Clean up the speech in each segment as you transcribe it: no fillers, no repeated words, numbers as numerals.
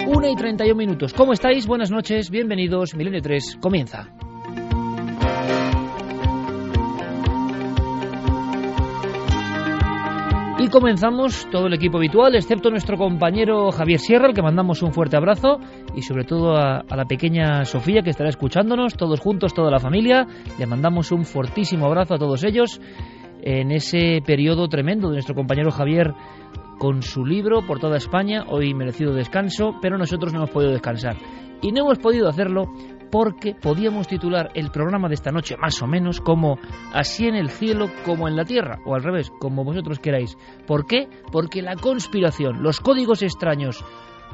1:31. ¿Cómo estáis? Buenas noches, bienvenidos. Milenio 3 comienza. Y comenzamos todo el equipo habitual, excepto nuestro compañero Javier Sierra, al que mandamos un fuerte abrazo, y sobre todo a la pequeña Sofía, que estará escuchándonos, todos juntos, toda la familia. Le mandamos un fortísimo abrazo a todos ellos en ese periodo tremendo de nuestro compañero Javier con su libro por toda España, hoy merecido descanso, pero nosotros no hemos podido descansar. Y no hemos podido hacerlo porque podíamos titular el programa de esta noche más o menos como Así en el cielo como en la tierra, o al revés, como vosotros queráis. ¿Por qué? Porque la conspiración, los códigos extraños,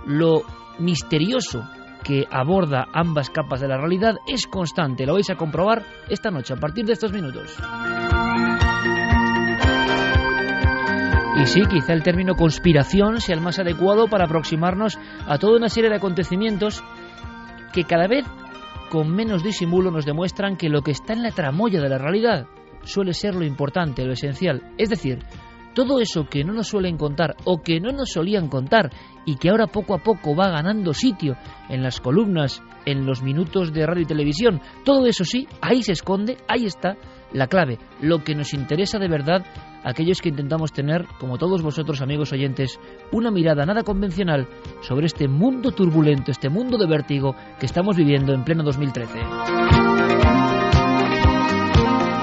lo misterioso que aborda ambas capas de la realidad es constante. Lo vais a comprobar esta noche a partir de estos minutos. Y sí, quizá el término conspiración sea el más adecuado para aproximarnos a toda una serie de acontecimientos que cada vez con menos disimulo nos demuestran que lo que está en la tramoya de la realidad suele ser lo importante, lo esencial. Es decir, todo eso que no nos suelen contar o que no nos solían contar y que ahora poco a poco va ganando sitio en las columnas, en los minutos de radio y televisión, todo eso sí, ahí se esconde, ahí está la clave, lo que nos interesa de verdad, aquellos que intentamos tener, como todos vosotros amigos oyentes, una mirada nada convencional sobre este mundo turbulento, este mundo de vértigo que estamos viviendo en pleno 2013.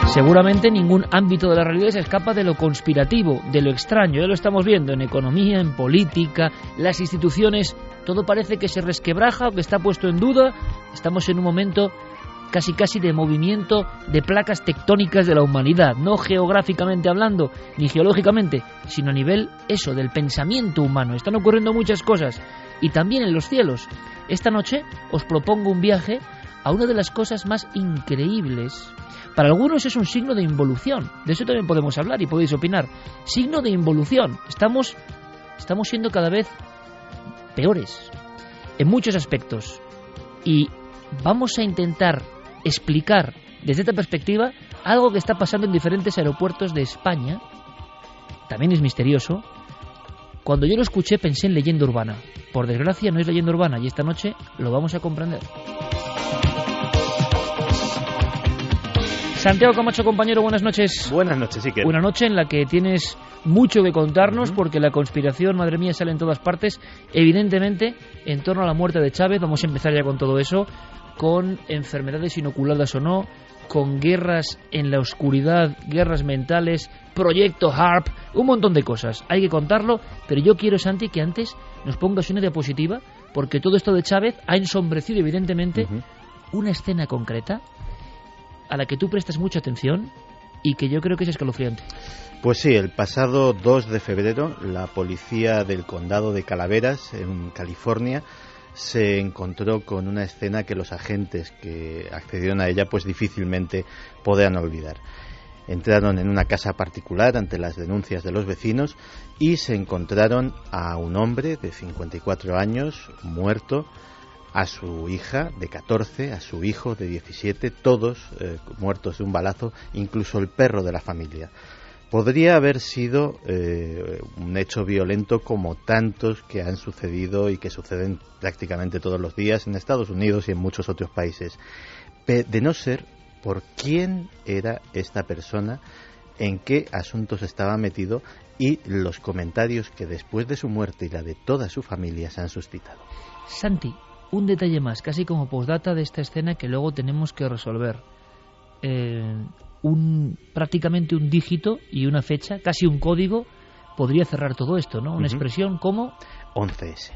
Seguramente ningún ámbito de la realidad se escapa de lo conspirativo, de lo extraño. Ya lo estamos viendo en economía, en política, las instituciones, todo parece que se resquebraja o que está puesto en duda. Estamos en un momento casi de movimiento de placas tectónicas de la humanidad, no geográficamente hablando, ni geológicamente, sino a nivel eso, del pensamiento humano. Están ocurriendo muchas cosas, y también en los cielos. Esta noche os propongo un viaje a una de las cosas más increíbles. Para algunos es un signo de involución, de eso también podemos hablar y podéis opinar. Signo de involución, estamos siendo cada vez peores, en muchos aspectos, y vamos a intentar explicar desde esta perspectiva algo que está pasando en diferentes aeropuertos de España. También es misterioso. Cuando yo lo escuché pensé en leyenda urbana. Por desgracia no es leyenda urbana y esta noche lo vamos a comprender. Santiago Camacho, compañero, buenas noches. Buenas noches, Iker. Una noche en la que tienes mucho que contarnos, porque la conspiración, madre mía, sale en todas partes. Evidentemente, en torno a la muerte de Chávez, vamos a empezar ya con todo eso, con enfermedades inoculadas o no, con guerras en la oscuridad, guerras mentales, proyecto HARP, un montón de cosas. Hay que contarlo, pero yo quiero, Santi, que antes nos pongas una diapositiva, porque todo esto de Chávez ha ensombrecido, evidentemente, una escena concreta a la que tú prestas mucha atención y que yo creo que es escalofriante. Pues sí, el pasado 2 de febrero, la policía del condado de Calaveras, en California, se encontró con una escena que los agentes que accedieron a ella pues difícilmente podrán olvidar. Entraron en una casa particular ante las denuncias de los vecinos y se encontraron a un hombre de 54 años muerto, a su hija de 14, a su hijo de 17, todos muertos de un balazo, incluso el perro de la familia. Podría haber sido un hecho violento como tantos que han sucedido y que suceden prácticamente todos los días en Estados Unidos y en muchos otros países. De no ser por quién era esta persona, en qué asuntos estaba metido y los comentarios que después de su muerte y la de toda su familia se han suscitado. Santi, un detalle más, casi como postdata de esta escena que luego tenemos que resolver. Prácticamente un dígito y una fecha, casi un código, podría cerrar todo esto, ¿no? Una expresión como 11S.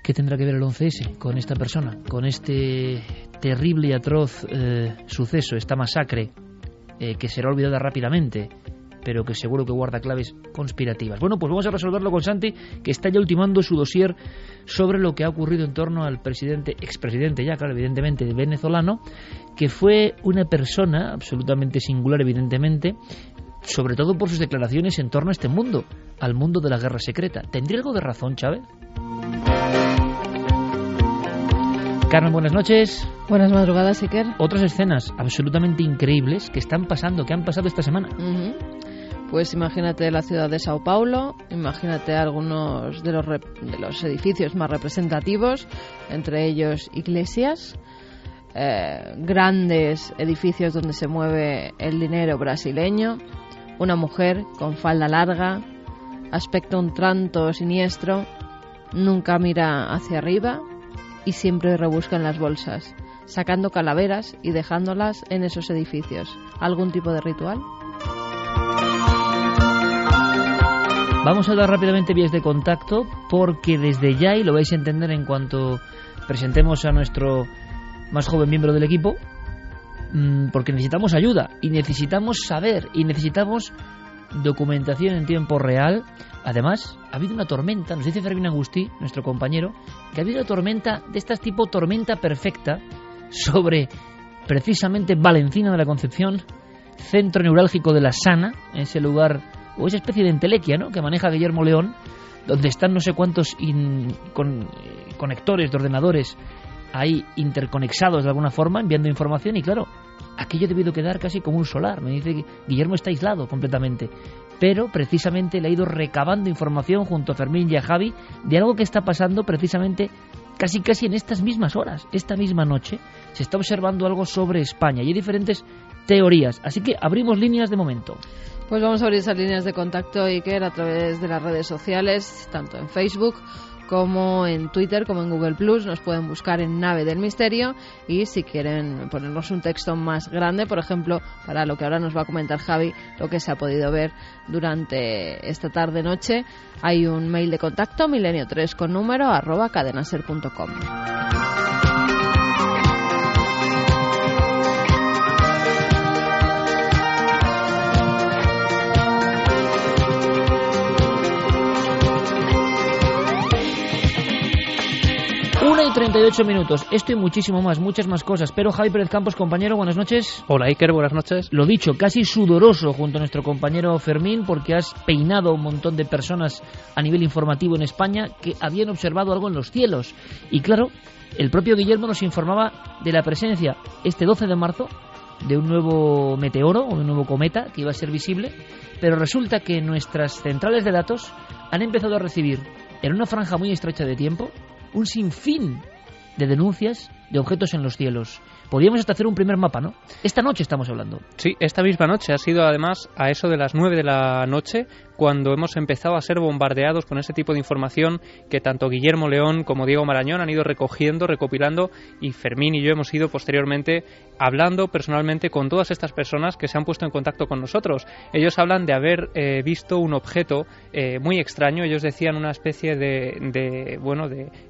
¿Qué tendrá que ver el 11S con esta persona, con este terrible y atroz suceso, esta masacre que será olvidada rápidamente, pero que seguro que guarda claves conspirativas? Bueno, pues vamos a resolverlo con Santi, que está ya ultimando su dossier sobre lo que ha ocurrido en torno al expresidente ya, claro, evidentemente, venezolano, que fue una persona absolutamente singular, evidentemente, sobre todo por sus declaraciones en torno a este mundo, al mundo de la guerra secreta. ¿Tendría algo de razón Chávez? Carmen, buenas noches. Buenas madrugadas, Iker. Otras escenas absolutamente increíbles que han pasado esta semana. Pues imagínate la ciudad de Sao Paulo, imagínate algunos de los edificios más representativos, entre ellos iglesias, grandes edificios donde se mueve el dinero brasileño, una mujer con falda larga, aspecto un tanto siniestro, nunca mira hacia arriba y siempre rebusca en las bolsas, sacando calaveras y dejándolas en esos edificios. ¿Algún tipo de ritual? Vamos a dar rápidamente vías de contacto porque desde ya, y lo vais a entender en cuanto presentemos a nuestro más joven miembro del equipo, porque necesitamos ayuda y necesitamos saber y necesitamos documentación en tiempo real. Además, ha habido una tormenta, nos dice Fermín Agustí, nuestro compañero, que ha habido una tormenta de estas tipo tormenta perfecta sobre precisamente Valencina de la Concepción, centro neurálgico de la Sana, ese lugar o esa especie de entelequia, ¿no?, que maneja Guillermo León, donde están no sé cuántos conectores de ordenadores ahí interconexados de alguna forma, enviando información, y claro, aquello ha debido quedar casi como un solar. Me dice que Guillermo está aislado completamente, pero precisamente le ha ido recabando información junto a Fermín y a Javi de algo que está pasando precisamente casi en estas mismas horas. Esta misma noche se está observando algo sobre España y hay diferentes teorías, así que abrimos líneas de momento. Pues vamos a abrir esas líneas de contacto, Iker, a través de las redes sociales, tanto en Facebook como en Twitter, como en Google Plus. Nos pueden buscar en Nave del Misterio, y si quieren ponernos un texto más grande, por ejemplo, para lo que ahora nos va a comentar Javi, lo que se ha podido ver durante esta tarde-noche, hay un mail de contacto, milenio3 con número @cadenaser.com. 1:38 minutos. Esto y muchísimo más, muchas más cosas. Pero Javi Pérez Campos, compañero, buenas noches. Hola Iker, buenas noches. Lo dicho, casi sudoroso junto a nuestro compañero Fermín, porque has peinado a un montón de personas a nivel informativo en España que habían observado algo en los cielos. Y claro, el propio Guillermo nos informaba de la presencia este 12 de marzo de un nuevo meteoro o un nuevo cometa que iba a ser visible, pero resulta que nuestras centrales de datos han empezado a recibir en una franja muy estrecha de tiempo un sinfín de denuncias de objetos en los cielos. Podríamos hasta hacer un primer mapa, ¿no? Esta noche estamos hablando. Sí, esta misma noche. Ha sido además a eso de las 9 de la noche cuando hemos empezado a ser bombardeados con ese tipo de información que tanto Guillermo León como Diego Marañón han ido recogiendo, recopilando, y Fermín y yo hemos ido posteriormente hablando personalmente con todas estas personas que se han puesto en contacto con nosotros. Ellos hablan de haber visto un objeto muy extraño. Ellos decían una especie de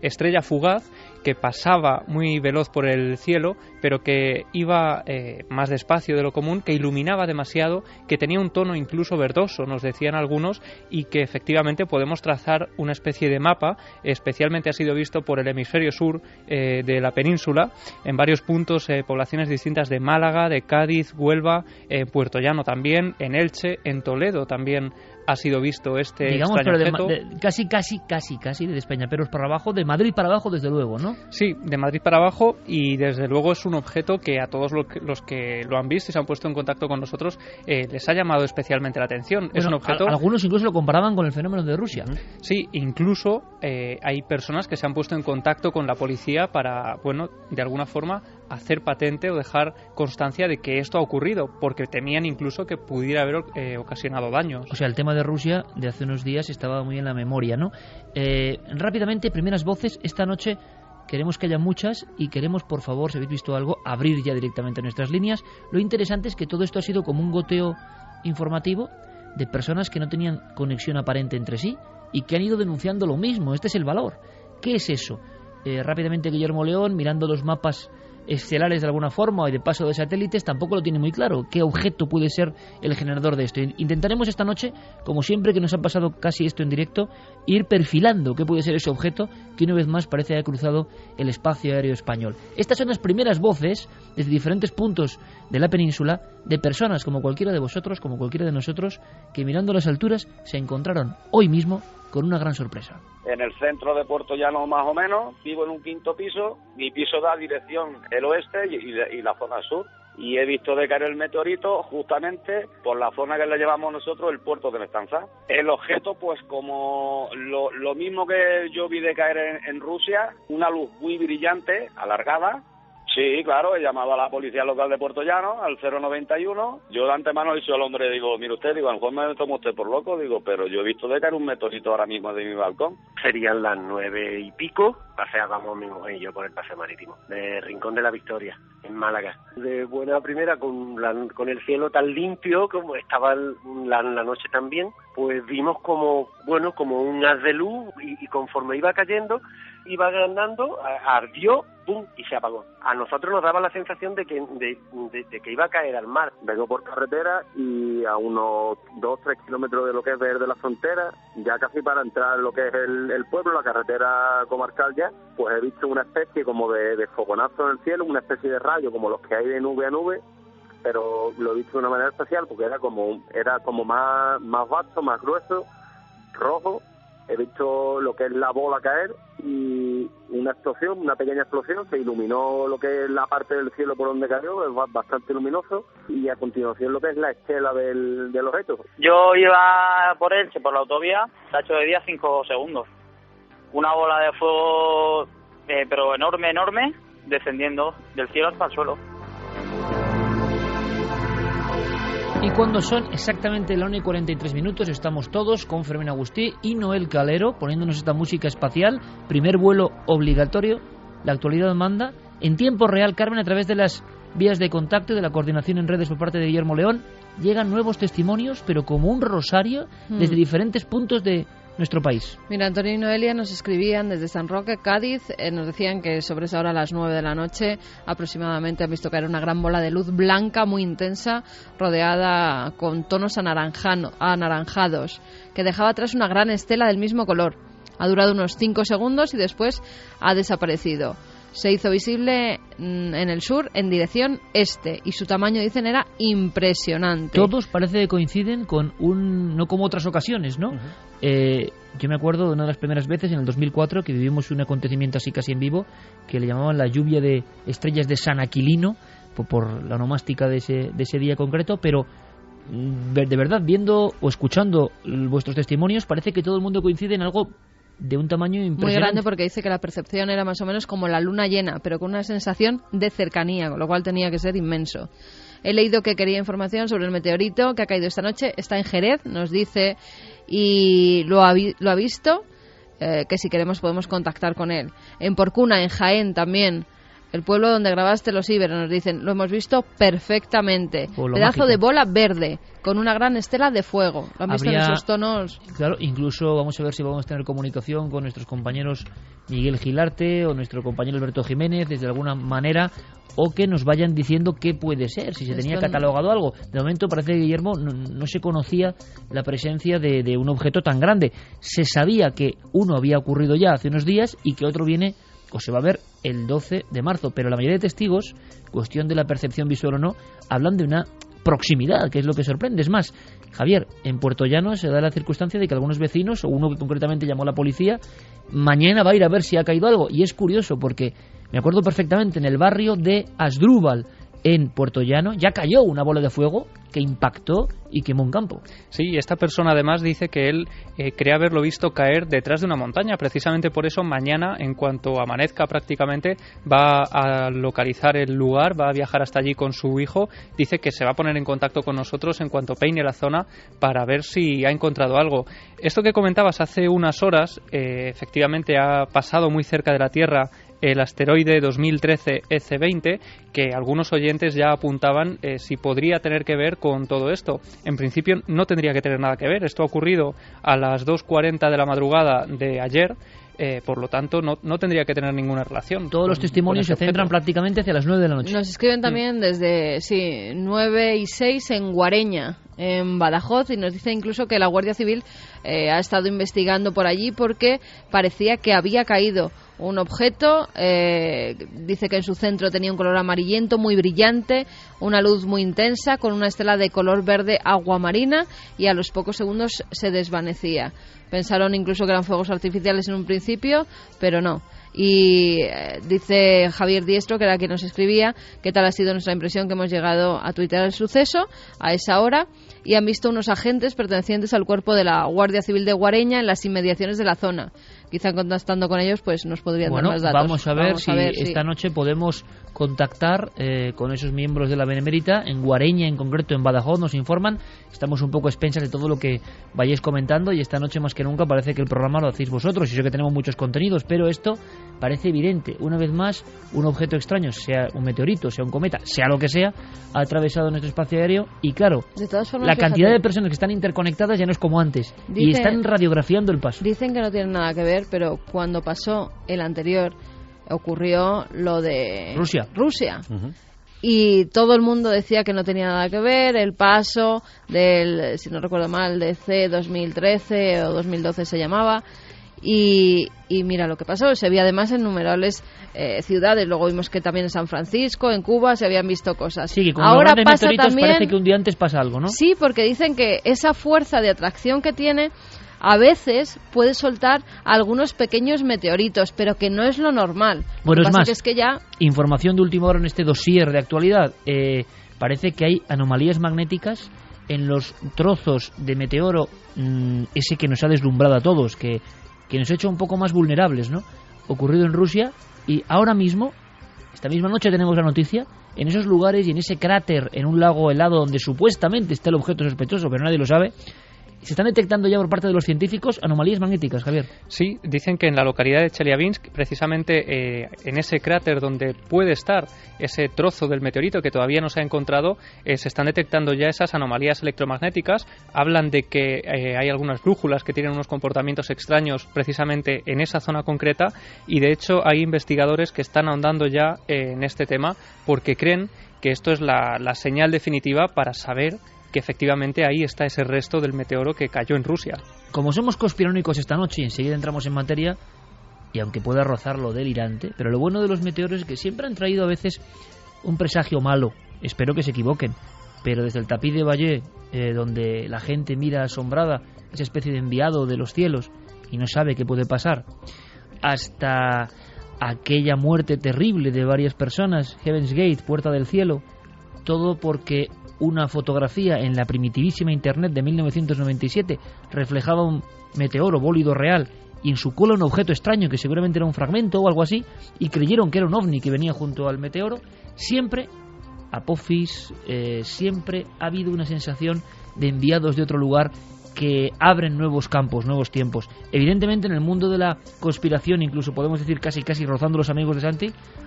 estrella fugaz que pasaba muy veloz por el cielo, pero que iba más despacio de lo común, que iluminaba demasiado, que tenía un tono incluso verdoso, nos decían algunos, y que efectivamente podemos trazar una especie de mapa. Especialmente ha sido visto por el hemisferio sur de la península, en varios puntos, poblaciones distintas de Málaga, de Cádiz, Huelva, Puerto Llano también, en Elche, en Toledo también ha sido visto este extraño objeto. Casi de España, pero es para abajo, de Madrid para abajo desde luego, ¿no? Sí, de Madrid para abajo, y desde luego es un objeto que a todos los que lo han visto y se han puesto en contacto con nosotros les ha llamado especialmente la atención. Bueno, es un objeto... Algunos incluso lo comparaban con el fenómeno de Rusia. Sí, incluso hay personas que se han puesto en contacto con la policía para, de alguna forma hacer patente o dejar constancia de que esto ha ocurrido, porque temían incluso que pudiera haber ocasionado daños. O sea, el tema de Rusia de hace unos días estaba muy en la memoria, ¿no? Rápidamente, primeras voces. Esta noche queremos que haya muchas y queremos, por favor, si habéis visto algo, abrir ya directamente nuestras líneas. Lo interesante es que todo esto ha sido como un goteo informativo de personas que no tenían conexión aparente entre sí y que han ido denunciando lo mismo. Este es el valor. ¿Qué es eso? Rápidamente Guillermo León, mirando los mapas estelares de alguna forma y de paso de satélites, tampoco lo tiene muy claro qué objeto puede ser el generador de esto. Intentaremos esta noche, como siempre que nos ha pasado casi esto en directo, ir perfilando qué puede ser ese objeto que una vez más parece haber cruzado el espacio aéreo español. Estas son las primeras voces desde diferentes puntos de la península de personas como cualquiera de vosotros, como cualquiera de nosotros, que mirando las alturas se encontraron hoy mismo con una gran sorpresa. En el centro de Puerto Llano más o menos, vivo en un 5º piso, mi piso da dirección el oeste y la zona sur. y he visto de caer el meteorito justamente por la zona que le llevamos nosotros el puerto de Mestanza. El objeto, pues como lo mismo que yo vi de caer en Rusia, una luz muy brillante, alargada. Sí, claro, he llamado a la policía local de Puerto Llano, al 091. Yo de antemano le he dicho al hombre, digo, mire usted, digo, a lo mejor me tomo usted por loco, digo, pero yo he visto de caer un meteorito ahora mismo de mi balcón. Serían las 9 y pico, paseábamos mi mujer y yo por el paseo marítimo, de Rincón de la Victoria, en Málaga. De buena primera, con el cielo tan limpio como estaba la noche también, pues vimos como un haz de luz y conforme iba cayendo, iba agrandando, ardió, ¡pum!, y se apagó. A nosotros nos daba la sensación de que iba a caer al mar. Vengo por carretera y a unos 2-3 kilómetros de lo que es de la frontera, ya casi para entrar en lo que es el pueblo, la carretera comarcal ya, pues he visto una especie como de fogonazo en el cielo, una especie de rayo como los que hay de nube a nube, pero lo he visto de una manera especial porque era como más vasto, más grueso, rojo. He visto lo que es la bola caer y una pequeña explosión, se iluminó lo que es la parte del cielo por donde cayó, es bastante luminoso, y a continuación lo que es la estela del objeto. Yo iba por Elche, por la autovía, se ha hecho de día 5 segundos. Una bola de fuego, pero enorme, descendiendo del cielo hasta el suelo. Y cuando son exactamente la 1:43, estamos todos con Fermín Agustí y Noel Calero poniéndonos esta música espacial. Primer vuelo obligatorio, la actualidad manda. En tiempo real, Carmen, a través de las vías de contacto y de la coordinación en redes por parte de Guillermo León, llegan nuevos testimonios, pero como un rosario, desde diferentes puntos de nuestro país. Mira, Antonio y Noelia nos escribían desde San Roque, Cádiz, nos decían que sobre esa hora, a las 9 de la noche aproximadamente, han visto caer una gran bola de luz blanca muy intensa, rodeada con tonos anaranjados, que dejaba atrás una gran estela del mismo color. Ha durado unos 5 segundos y después ha desaparecido. Se hizo visible en el sur, en dirección este, y su tamaño, dicen, era impresionante. Todos parece que coinciden con no como otras ocasiones, ¿no? Yo me acuerdo de una de las primeras veces, en el 2004, que vivimos un acontecimiento así casi en vivo, que le llamaban la lluvia de estrellas de San Aquilino, por la onomástica de ese día concreto, pero de verdad, viendo o escuchando vuestros testimonios, parece que todo el mundo coincide en algo de un tamaño impresionante. Muy grande, porque dice que la percepción era más o menos como la luna llena, pero con una sensación de cercanía, con lo cual tenía que ser inmenso. He leído que quería información sobre el meteorito que ha caído esta noche. Está en Jerez, nos dice, y lo ha visto, que si queremos podemos contactar con él. En Porcuna, en Jaén también, el pueblo donde grabaste Los Íberos, nos dicen, lo hemos visto perfectamente. Pedazo mágico de bola verde, con una gran estela de fuego. Lo han visto en esos tonos. Claro, incluso vamos a ver si vamos a tener comunicación con nuestros compañeros Miguel Gilarte o nuestro compañero Alberto Jiménez, desde alguna manera, o que nos vayan diciendo qué puede ser, si se tenía catalogado algo. De momento parece que, Guillermo, no se conocía la presencia de un objeto tan grande. Se sabía que uno había ocurrido ya hace unos días y que otro viene o se va a ver el 12 de marzo, pero la mayoría de testigos, cuestión de la percepción visual o no, hablan de una proximidad, que es lo que sorprende. Es más, Javier, en Puerto Llano se da la circunstancia de que algunos vecinos, o uno que concretamente llamó a la policía, mañana va a ir a ver si ha caído algo, y es curioso porque me acuerdo perfectamente, en el barrio de Asdrúbal, en Puerto Llano, ya cayó una bola de fuego que impactó y quemó un campo. Sí, esta persona además dice que él cree haberlo visto caer detrás de una montaña. Precisamente por eso mañana, en cuanto amanezca prácticamente, va a localizar el lugar, va a viajar hasta allí con su hijo. Dice que se va a poner en contacto con nosotros en cuanto peine la zona para ver si ha encontrado algo. Esto que comentabas hace unas horas, efectivamente ha pasado muy cerca de la Tierra el asteroide 2013 EC20, que algunos oyentes ya apuntaban si podría tener que ver con todo esto. En principio no tendría que tener nada que ver. Esto ha ocurrido a las 2:40 de la madrugada de ayer. Por lo tanto, no tendría que tener ninguna relación. Todos los testimonios se centran prácticamente hacia las 9 de la noche. Nos escriben también desde 9 y 6 en Guareña, en Badajoz, y nos dice incluso que la Guardia Civil ha estado investigando por allí porque parecía que había caído un objeto. Dice que en su centro tenía un color amarillento muy brillante, una luz muy intensa con una estela de color verde aguamarina, y a los pocos segundos se desvanecía. Pensaron incluso que eran fuegos artificiales en un principio, pero no. Y dice Javier Diestro, que era quien nos escribía, ¿qué tal ha sido nuestra impresión que hemos llegado a tuitear el suceso a esa hora? Y han visto unos agentes pertenecientes al cuerpo de la Guardia Civil de Guareña en las inmediaciones de la zona. Quizá contactando con ellos pues nos podrían dar más datos. Vamos a ver si esta noche podemos contactar con esos miembros de la Benemérita en Guareña, en concreto en Badajoz. Nos informan, estamos un poco a expensas de todo lo que vayáis comentando, y esta noche más que nunca parece que el programa lo hacéis vosotros. Y sé que tenemos muchos contenidos, pero esto parece evidente. Una vez más, un objeto extraño, sea un meteorito, sea un cometa, sea lo que sea, ha atravesado nuestro espacio aéreo. Y claro, de todas formas, la cantidad de personas que están interconectadas ya no es como antes, y están radiografiando el paso. Dicen que no tienen nada que ver, pero cuando pasó el anterior ocurrió lo de Rusia. Uh-huh. Y todo el mundo decía que no tenía nada que ver el paso del, si no recuerdo mal, DC 2013 o 2012 se llamaba. Y mira lo que pasó, se veía además en innumerables ciudades. Luego vimos que también en San Francisco, en Cuba, se habían visto cosas. Sí, que con ahora los pasa meteoritos también, parece que un día antes pasa algo, ¿no? Sí, porque dicen que esa fuerza de atracción que tiene a veces puede soltar algunos pequeños meteoritos, pero que no es lo normal. Bueno, lo que es pasa más, que es que ya... información de última hora en este dossier de actualidad. Parece que hay anomalías magnéticas en los trozos de meteoro, ese que nos ha deslumbrado a todos, que nos ha hecho un poco más vulnerables, ¿no? Ocurrido en Rusia, y ahora mismo, esta misma noche tenemos la noticia, en esos lugares y en ese cráter en un lago helado donde supuestamente está el objeto sospechoso, pero nadie lo sabe, se están detectando ya por parte de los científicos anomalías magnéticas, Javier. Sí, dicen que en la localidad de Chelyabinsk, precisamente en ese cráter donde puede estar ese trozo del meteorito que todavía no se ha encontrado, se están detectando ya esas anomalías electromagnéticas. Hablan de que hay algunas brújulas que tienen unos comportamientos extraños precisamente en esa zona concreta, y de hecho hay investigadores que están ahondando ya en este tema porque creen que esto es la señal definitiva para saber que efectivamente ahí está ese resto del meteoro que cayó en Rusia. Como somos conspiranoicos esta noche, enseguida entramos en materia, y aunque pueda rozar lo delirante, pero lo bueno de los meteoros es que siempre han traído a veces un presagio malo. Espero que se equivoquen, pero desde el tapiz de Vallée, donde la gente mira asombrada esa especie de enviado de los cielos y no sabe qué puede pasar, hasta aquella muerte terrible de varias personas, Heaven's Gate, Puerta del Cielo, todo porque una fotografía en la primitivísima internet de 1997 reflejaba un meteoro bólido real y en su cola un objeto extraño que seguramente era un fragmento o algo así, y creyeron que era un ovni que venía junto al meteoro. Siempre, Apophis, siempre ha habido una sensación de enviados de otro lugar que abren nuevos campos, nuevos tiempos. Evidentemente en el mundo de la conspiración, incluso podemos decir casi rozando los amigos de Santi,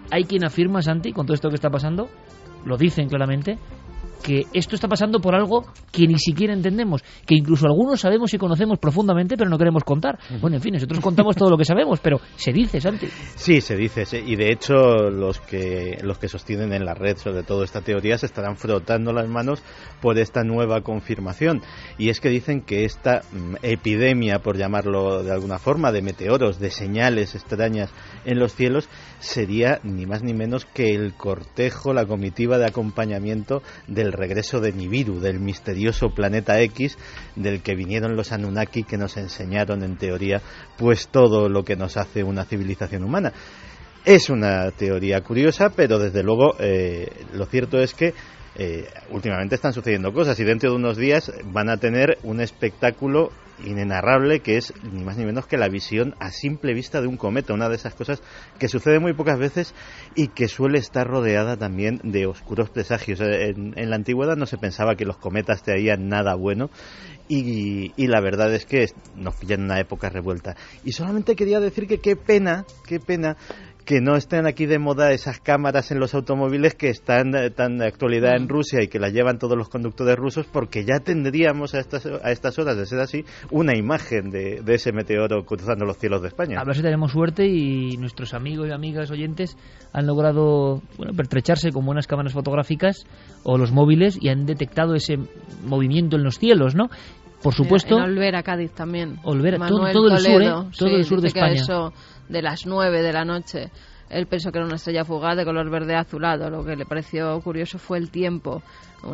hay quien afirma, Santi, con todo esto que está pasando, lo dicen claramente, que esto está pasando por algo que ni siquiera entendemos, que incluso algunos sabemos y conocemos profundamente, pero no queremos contar. Bueno, en fin, nosotros contamos todo lo que sabemos, pero se dice, Santi. Sí, se dice, y de hecho los que sostienen en la red sobre todo esta teoría se estarán frotando las manos por esta nueva confirmación, y es que dicen que esta epidemia, por llamarlo de alguna forma, de meteoros, de señales extrañas en los cielos, sería ni más ni menos que el cortejo, la comitiva de acompañamiento del regreso de Nibiru, del misterioso planeta X, del que vinieron los Anunnaki, que nos enseñaron en teoría pues todo lo que nos hace una civilización humana. Es una teoría curiosa, pero desde luego lo cierto es que últimamente están sucediendo cosas, y dentro de unos días van a tener un espectáculo inenarrable, que es ni más ni menos que la visión a simple vista de un cometa, una de esas cosas que sucede muy pocas veces y que suele estar rodeada también de oscuros presagios. En la antigüedad no se pensaba que los cometas traían nada bueno, y la verdad es que nos pillan en una época revuelta. Y solamente quería decir que qué pena que no estén aquí de moda esas cámaras en los automóviles que están tan de actualidad en Rusia y que las llevan todos los conductores rusos, porque ya tendríamos a estas horas, de ser así, una imagen de ese meteoro cruzando los cielos de España. A ver si tenemos suerte y nuestros amigos y amigas oyentes han logrado pertrecharse con buenas cámaras fotográficas o los móviles y han detectado ese movimiento en los cielos, ¿no? Por supuesto. En Olvera, Cádiz también. Olvera, todo el sur, todo el sur de España. Eso de las 9 de la noche. Él pensó que era una estrella fugaz de color verde azulado. Lo que le pareció curioso fue el tiempo,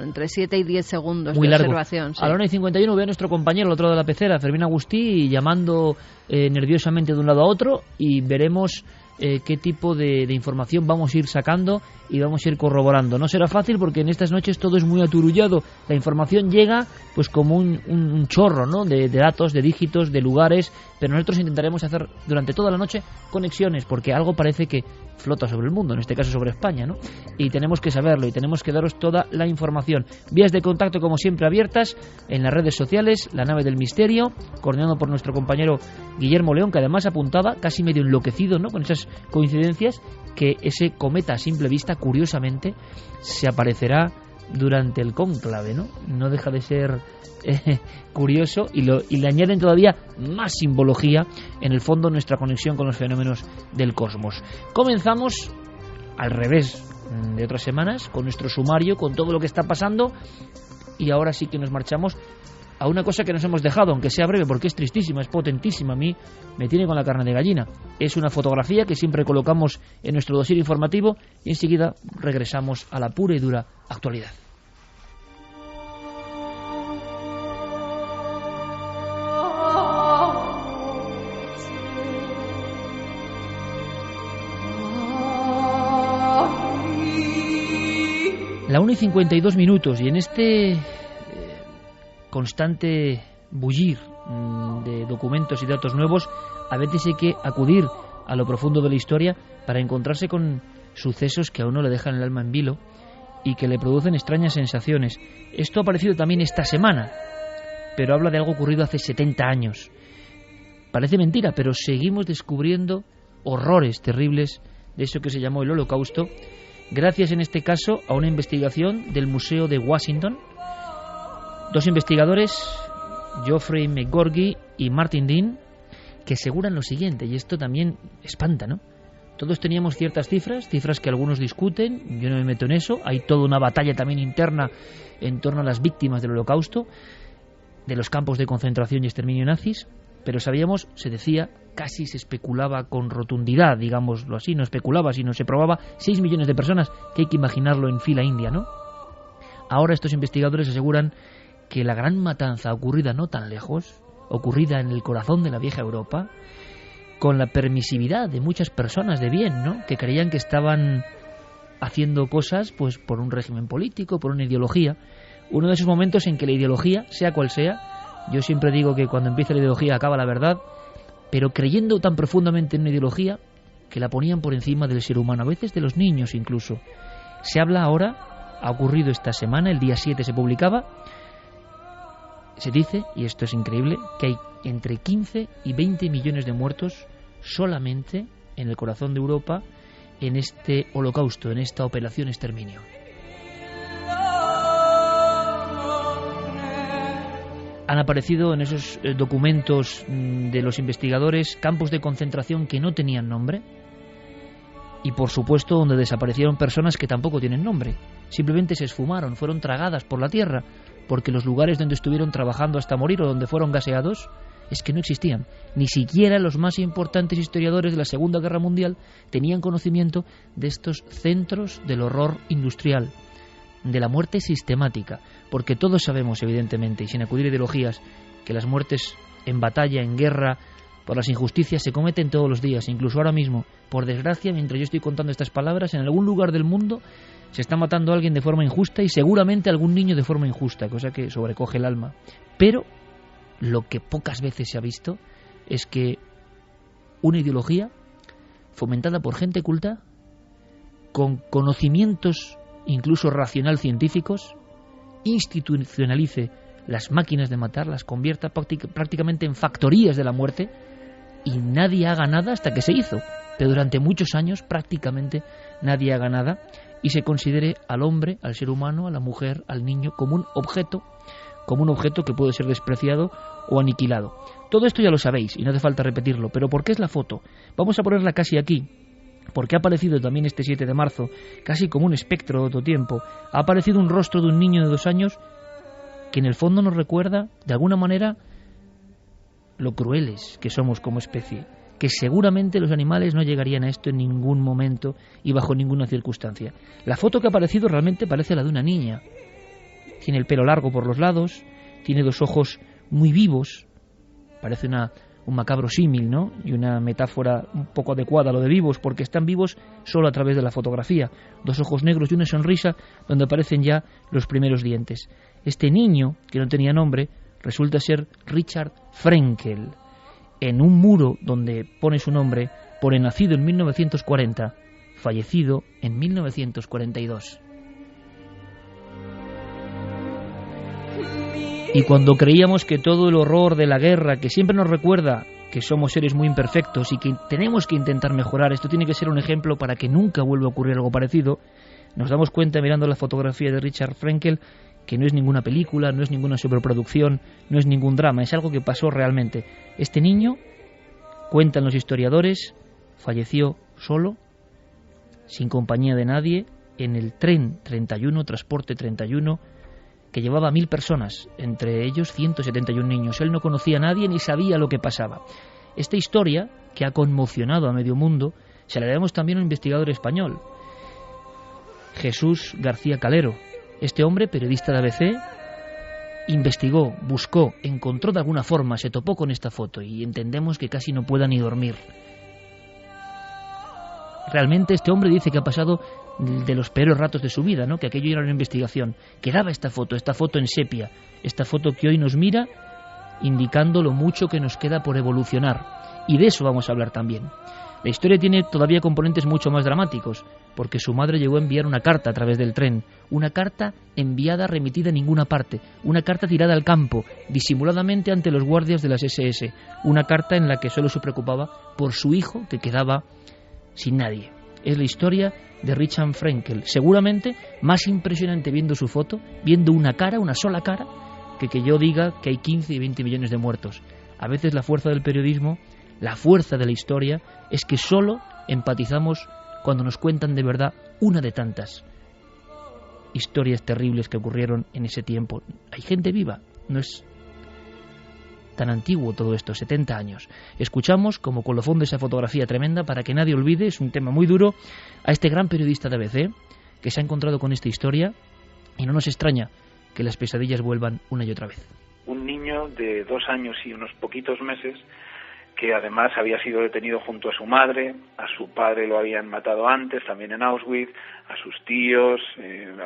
entre 7 y 10 segundos muy de largo. observación. Sí. A la 1:51 veo a nuestro compañero al otro lado de la pecera, Fermín Agustí, llamando nerviosamente de un lado a otro, y veremos qué tipo de información vamos a ir sacando y vamos a ir corroborando. No será fácil porque en estas noches todo es muy aturullado. La información llega pues como un chorro, ¿no?, de datos, de dígitos, de lugares, pero nosotros intentaremos hacer durante toda la noche conexiones, porque algo parece que flota sobre el mundo, en este caso sobre España, ¿no? Y tenemos que saberlo y tenemos que daros toda la información. Vías de contacto, como siempre, abiertas en las redes sociales, La Nave del Misterio, coordinado por nuestro compañero Guillermo León, que además apuntaba, casi medio enloquecido, ¿no?, con esas coincidencias, que ese cometa a simple vista, curiosamente, se aparecerá durante el cónclave, ¿no? No deja de ser curioso y le añaden todavía más simbología, en el fondo, nuestra conexión con los fenómenos del cosmos. Comenzamos al revés de otras semanas, con nuestro sumario, con todo lo que está pasando, y ahora sí que nos marchamos a una cosa que nos hemos dejado, aunque sea breve, porque es tristísima, es potentísima, a mí me tiene con la carne de gallina. Es una fotografía que siempre colocamos en nuestro dossier informativo y enseguida regresamos a la pura y dura actualidad. La 1:52 y en este constante bullir de documentos y datos nuevos, a veces hay que acudir a lo profundo de la historia para encontrarse con sucesos que a uno le dejan el alma en vilo y que le producen extrañas sensaciones. Esto ha aparecido también esta semana, pero habla de algo ocurrido hace 70 años. Parece mentira, pero seguimos descubriendo horrores terribles de eso que se llamó el Holocausto, gracias en este caso a una investigación del Museo de Washington. Dos investigadores, Geoffrey McGorgy y Martin Dean, que aseguran lo siguiente, y esto también espanta, ¿no? Todos teníamos ciertas cifras que algunos discuten, yo no me meto en eso, hay toda una batalla también interna en torno a las víctimas del Holocausto, de los campos de concentración y exterminio nazis, pero sabíamos, se decía, casi se especulaba con rotundidad, digámoslo así, no especulaba, sino se probaba 6 millones de personas, que hay que imaginarlo en fila india, ¿no? Ahora estos investigadores aseguran que la gran matanza ocurrida no tan lejos, ocurrida en el corazón de la vieja Europa, con la permisividad de muchas personas de bien, ¿no?, que creían que estaban haciendo cosas pues por un régimen político, por una ideología, uno de esos momentos en que la ideología, sea cual sea, yo siempre digo que cuando empieza la ideología acaba la verdad, pero creyendo tan profundamente en una ideología que la ponían por encima del ser humano, a veces de los niños incluso. Se habla ahora, ha ocurrido esta semana, el día 7 se publicaba, se dice, y esto es increíble, que hay entre 15 y 20 millones de muertos solamente en el corazón de Europa en este holocausto, en esta operación exterminio. Han aparecido en esos documentos de los investigadores campos de concentración que no tenían nombre y, por supuesto, donde desaparecieron personas que tampoco tienen nombre. Simplemente se esfumaron, fueron tragadas por la tierra, porque los lugares donde estuvieron trabajando hasta morir o donde fueron gaseados es que no existían. Ni siquiera los más importantes historiadores de la Segunda Guerra Mundial tenían conocimiento de estos centros del horror industrial, de la muerte sistemática, porque todos sabemos, evidentemente, y sin acudir a ideologías, que las muertes en batalla, en guerra, por las injusticias se cometen todos los días, incluso ahora mismo. Por desgracia, mientras yo estoy contando estas palabras, en algún lugar del mundo se está matando a alguien de forma injusta y seguramente algún niño de forma injusta, cosa que sobrecoge el alma. Pero lo que pocas veces se ha visto es que una ideología fomentada por gente culta, con conocimientos incluso racional científicos, institucionalice las máquinas de matar, las convierta prácticamente en factorías de la muerte, y nadie haga nada hasta que se hizo. Pero durante muchos años prácticamente nadie haga nada y se considere al hombre, al ser humano, a la mujer, al niño como un objeto que puede ser despreciado o aniquilado. Todo esto ya lo sabéis y no hace falta repetirlo, pero ¿por qué es la foto? Vamos a ponerla casi aquí, porque ha aparecido también este 7 de marzo, casi como un espectro de otro tiempo. Ha aparecido un rostro de un niño de 2 años que en el fondo nos recuerda, de alguna manera, lo crueles que somos como especie, que seguramente los animales no llegarían a esto en ningún momento y bajo ninguna circunstancia. La foto que ha aparecido realmente parece la de una niña. Tiene el pelo largo por los lados, tiene 2 ojos muy vivos, parece un macabro símil, ¿no? Y una metáfora un poco adecuada a lo de vivos, porque están vivos solo a través de la fotografía. 2 ojos negros y una sonrisa donde aparecen ya los primeros dientes. Este niño, que no tenía nombre, resulta ser Richard Frenkel. En un muro donde pone su nombre, pone nacido en 1940, fallecido en 1942. Y cuando creíamos que todo el horror de la guerra, que siempre nos recuerda que somos seres muy imperfectos y que tenemos que intentar mejorar, esto tiene que ser un ejemplo para que nunca vuelva a ocurrir algo parecido, nos damos cuenta mirando la fotografía de Richard Frenkel que no es ninguna película, no es ninguna superproducción, no es ningún drama, es algo que pasó realmente. Este niño, cuentan los historiadores, falleció solo, sin compañía de nadie, en el tren 31, transporte 31, que llevaba 1000 personas, entre ellos 171 niños. Él no conocía a nadie ni sabía lo que pasaba. Esta historia, que ha conmocionado a medio mundo, se la debemos también a un investigador español, Jesús García Calero. Este hombre, periodista de ABC, investigó, buscó, encontró de alguna forma, se topó con esta foto y entendemos que casi no pueda ni dormir. Realmente este hombre dice que ha pasado de los peores ratos de su vida, ¿no? Que aquello era una investigación. Quedaba esta foto en sepia, esta foto que hoy nos mira, indicando lo mucho que nos queda por evolucionar. Y de eso vamos a hablar también. La historia tiene todavía componentes mucho más dramáticos, porque su madre llegó a enviar una carta a través del tren, una carta enviada remitida a ninguna parte, una carta tirada al campo, disimuladamente ante los guardias de las SS, una carta en la que solo se preocupaba por su hijo que quedaba sin nadie. Es la historia de Richard Frenkel, seguramente más impresionante viendo su foto, viendo una cara, una sola cara, que yo diga que hay 15 y 20 millones de muertos. A veces la fuerza del periodismo, la fuerza de la historia, es que solo empatizamos cuando nos cuentan de verdad una de tantas historias terribles que ocurrieron en ese tiempo. Hay gente viva, no es tan antiguo todo esto, 70 años. Escuchamos, como colofón de esa fotografía tremenda, para que nadie olvide, es un tema muy duro, a este gran periodista de ABC que se ha encontrado con esta historia, y no nos extraña que las pesadillas vuelvan una y otra vez. Un niño de 2 años y unos poquitos meses, que además había sido detenido junto a su madre, a su padre lo habían matado antes, también en Auschwitz, a sus tíos,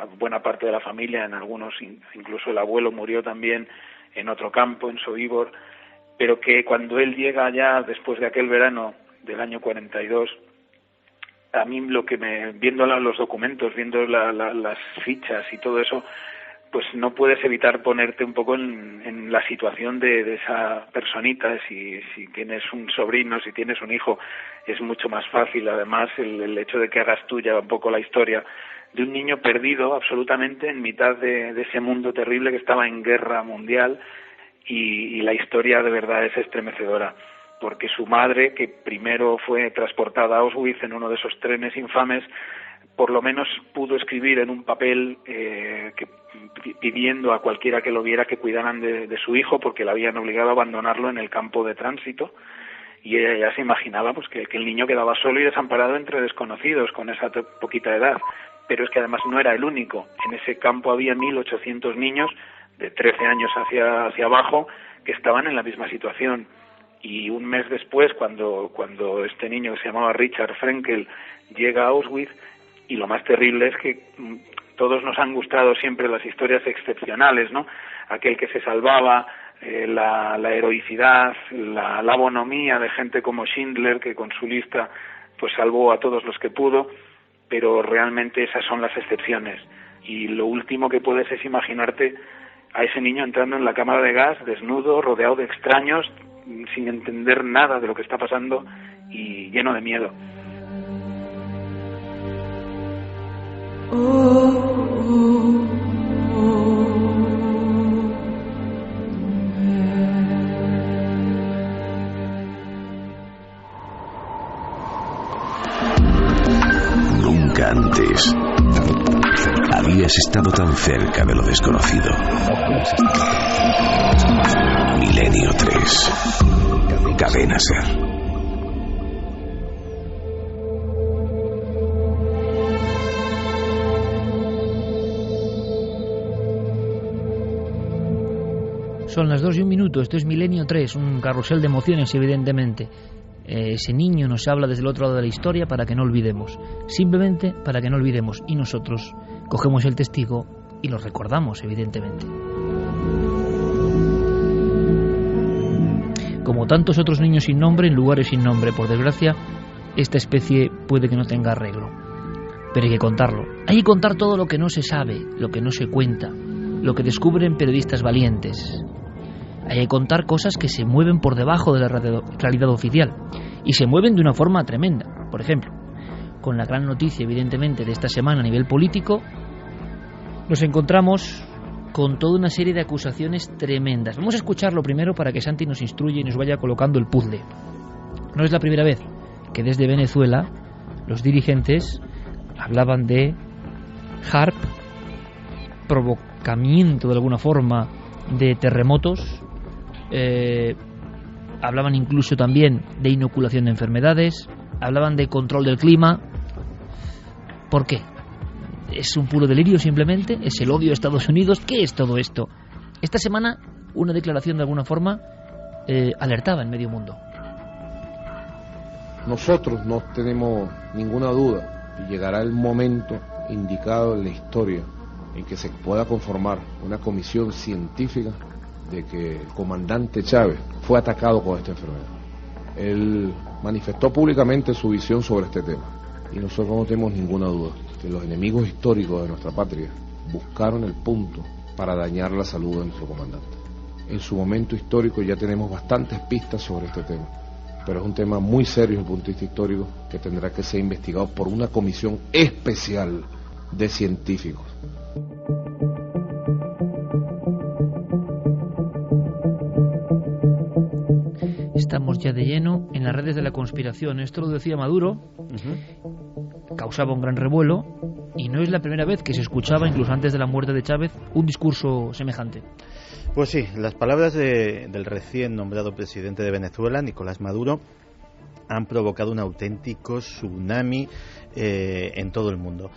a buena parte de la familia, en algunos incluso el abuelo murió también en otro campo, en Sobibor, pero que cuando él llega allá, después de aquel verano del año 42, a mí viendo los documentos, viendo las fichas y todo eso, pues no puedes evitar ponerte un poco en la situación de esa personita. Si tienes un sobrino, si tienes un hijo, es mucho más fácil. Además, el hecho de que hagas tuya un poco la historia de un niño perdido absolutamente en mitad de ese mundo terrible que estaba en guerra mundial, y la historia de verdad es estremecedora, porque su madre, que primero fue transportada a Auschwitz en uno de esos trenes infames, por lo menos pudo escribir en un papel pidiendo a cualquiera que lo viera que cuidaran de su hijo, porque le habían obligado a abandonarlo en el campo de tránsito, y ella ya se imaginaba pues que el niño quedaba solo y desamparado entre desconocidos con esa poquita edad. Pero es que además no era el único. En ese campo había 1.800 niños de 13 años hacia abajo que estaban en la misma situación. Y un mes después, cuando este niño que se llamaba Richard Frenkel llega a Auschwitz, y lo más terrible es que todos nos han gustado siempre las historias excepcionales, ¿no? Aquel que se salvaba, la heroicidad, la bonomía de gente como Schindler, que con su lista pues salvó a todos los que pudo, pero realmente esas son las excepciones. Y lo último que puedes es imaginarte a ese niño entrando en la cámara de gas, desnudo, rodeado de extraños, sin entender nada de lo que está pasando y lleno de miedo. Nunca antes habías estado tan cerca de lo desconocido. Milenio 3. Cadena Ser. Son las 2:01, esto es Milenio 3, un carrusel de emociones, evidentemente. Ese niño nos habla desde el otro lado de la historia para que no olvidemos, simplemente para que no olvidemos, y nosotros cogemos el testigo y lo recordamos, evidentemente. Como tantos otros niños sin nombre en lugares sin nombre, por desgracia, esta especie puede que no tenga arreglo. Pero hay que contarlo. Hay que contar todo lo que no se sabe, lo que no se cuenta, lo que descubren periodistas valientes. Hay que contar cosas que se mueven por debajo de la realidad oficial y se mueven de una forma tremenda. Por ejemplo, con la gran noticia, evidentemente, de esta semana a nivel político, nos encontramos con toda una serie de acusaciones tremendas. Vamos a escucharlo primero para que Santi nos instruya y nos vaya colocando el puzzle. No es la primera vez que desde Venezuela los dirigentes hablaban de HARP, provocamiento de alguna forma de terremotos, hablaban incluso también de inoculación de enfermedades, hablaban de control del clima. ¿Por qué? ¿Es un puro delirio simplemente? ¿Es el odio a Estados Unidos? ¿Qué es todo esto? Esta semana una declaración de alguna forma alertaba en medio mundo. Nosotros no tenemos ninguna duda y llegará el momento indicado en la historia en que se pueda conformar una comisión científica de que el comandante Chávez fue atacado con esta enfermedad. Él manifestó públicamente su visión sobre este tema y nosotros no tenemos ninguna duda que los enemigos históricos de nuestra patria buscaron el punto para dañar la salud de nuestro comandante. En su momento histórico ya tenemos bastantes pistas sobre este tema, pero es un tema muy serio desde el punto de vista histórico que tendrá que ser investigado por una comisión especial de científicos. Estamos ya de lleno en las redes de la conspiración. Esto lo decía Maduro, causaba un gran revuelo y no es la primera vez que se escuchaba, incluso antes de la muerte de Chávez, un discurso semejante. Pues sí, las palabras del recién nombrado presidente de Venezuela, Nicolás Maduro, han provocado un auténtico tsunami en todo el mundo.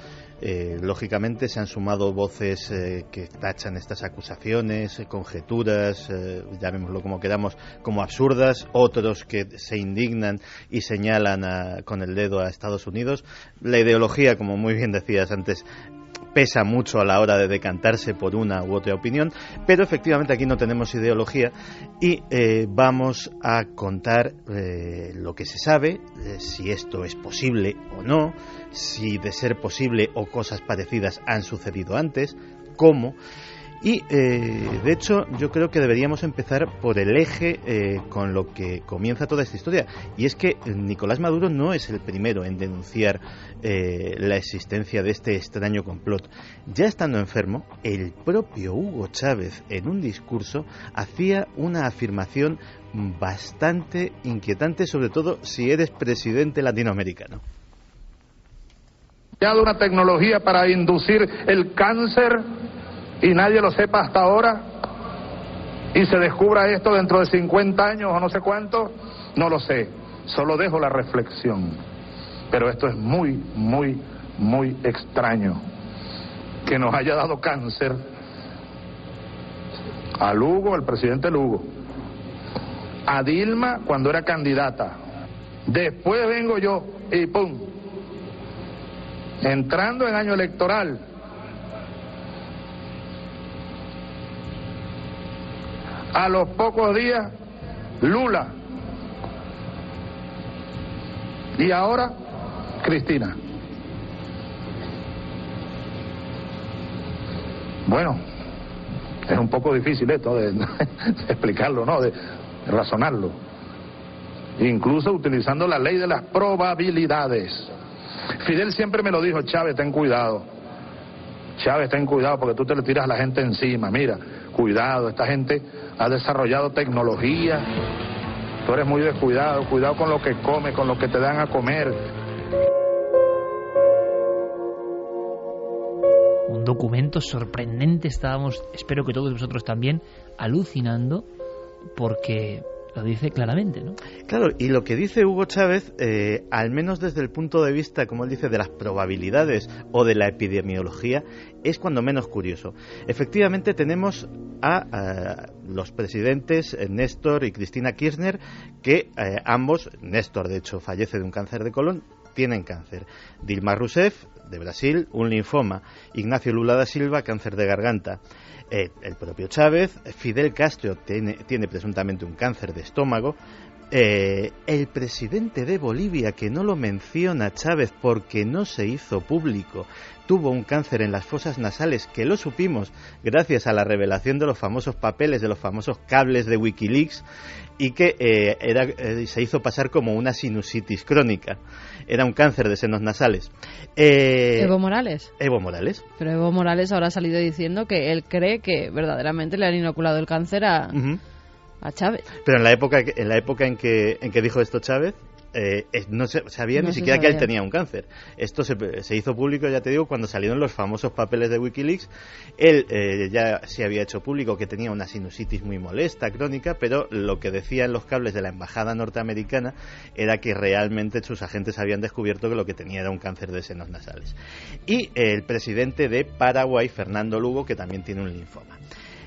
Lógicamente se han sumado voces que tachan estas acusaciones, conjeturas, llamémoslo como queramos, como absurdas, otros que se indignan y señalan con el dedo a Estados Unidos. La ideología, como muy bien decías antes, pesa mucho a la hora de decantarse por una u otra opinión, pero efectivamente aquí no tenemos ideología y vamos a contar lo que se sabe, si esto es posible o no, si de ser posible o cosas parecidas han sucedido antes, cómo. Y de hecho yo creo que deberíamos empezar por el eje con lo que comienza toda esta historia, y es que Nicolás Maduro no es el primero en denunciar la existencia de este extraño complot. Ya estando enfermo, el propio Hugo Chávez en un discurso hacía una afirmación bastante inquietante, sobre todo si eres presidente latinoamericano. Ya de una tecnología para inducir el cáncer y nadie lo sepa hasta ahora, y se descubra esto dentro de 50 años o no sé cuánto, no lo sé, solo dejo la reflexión. Pero esto es muy, muy, muy extraño, que nos haya dado cáncer a Lugo, al presidente Lugo, a Dilma cuando era candidata, después vengo yo y pum, entrando en año electoral. A los pocos días, Lula. Y ahora, Cristina. Bueno, es un poco difícil esto de explicarlo, ¿no? De razonarlo. Incluso utilizando la ley de las probabilidades. Fidel siempre me lo dijo: Chávez, ten cuidado. Chávez, ten cuidado porque tú te le tiras a la gente encima. Mira, cuidado, esta gente ha desarrollado tecnología. Tú eres muy descuidado, cuidado con lo que comes, con lo que te dan a comer. Un documento sorprendente, estábamos, espero que todos vosotros también, alucinando, porque lo dice claramente, ¿no? Claro, y lo que dice Hugo Chávez, al menos desde el punto de vista, como él dice, de las probabilidades o de la epidemiología, es cuando menos curioso. Efectivamente tenemos a los presidentes Néstor y Cristina Kirchner, que ambos, Néstor de hecho fallece de un cáncer de colon, tienen cáncer. Dilma Rousseff, de Brasil, un linfoma. Ignacio Lula da Silva, cáncer de garganta. El propio Chávez. Fidel Castro tiene presuntamente un cáncer de estómago. El presidente de Bolivia, que no lo menciona Chávez porque no se hizo público, tuvo un cáncer en las fosas nasales, que lo supimos gracias a la revelación de los famosos papeles, de los famosos cables de Wikileaks, y que se hizo pasar como una sinusitis crónica. Era un cáncer de senos nasales. Evo Morales. Evo Morales. Pero Evo Morales ahora ha salido diciendo que él cree que verdaderamente le han inoculado el cáncer a Chávez. Pero en la época en que dijo esto Chávez, no se sabía ni siquiera que él tenía un cáncer. Esto se hizo público, ya te digo, cuando salieron los famosos papeles de Wikileaks. Él ya se había hecho público que tenía una sinusitis muy molesta, crónica, pero lo que decían los cables de la embajada norteamericana era que realmente sus agentes habían descubierto que lo que tenía era un cáncer de senos nasales. Y el presidente de Paraguay, Fernando Lugo, que también tiene un linfoma.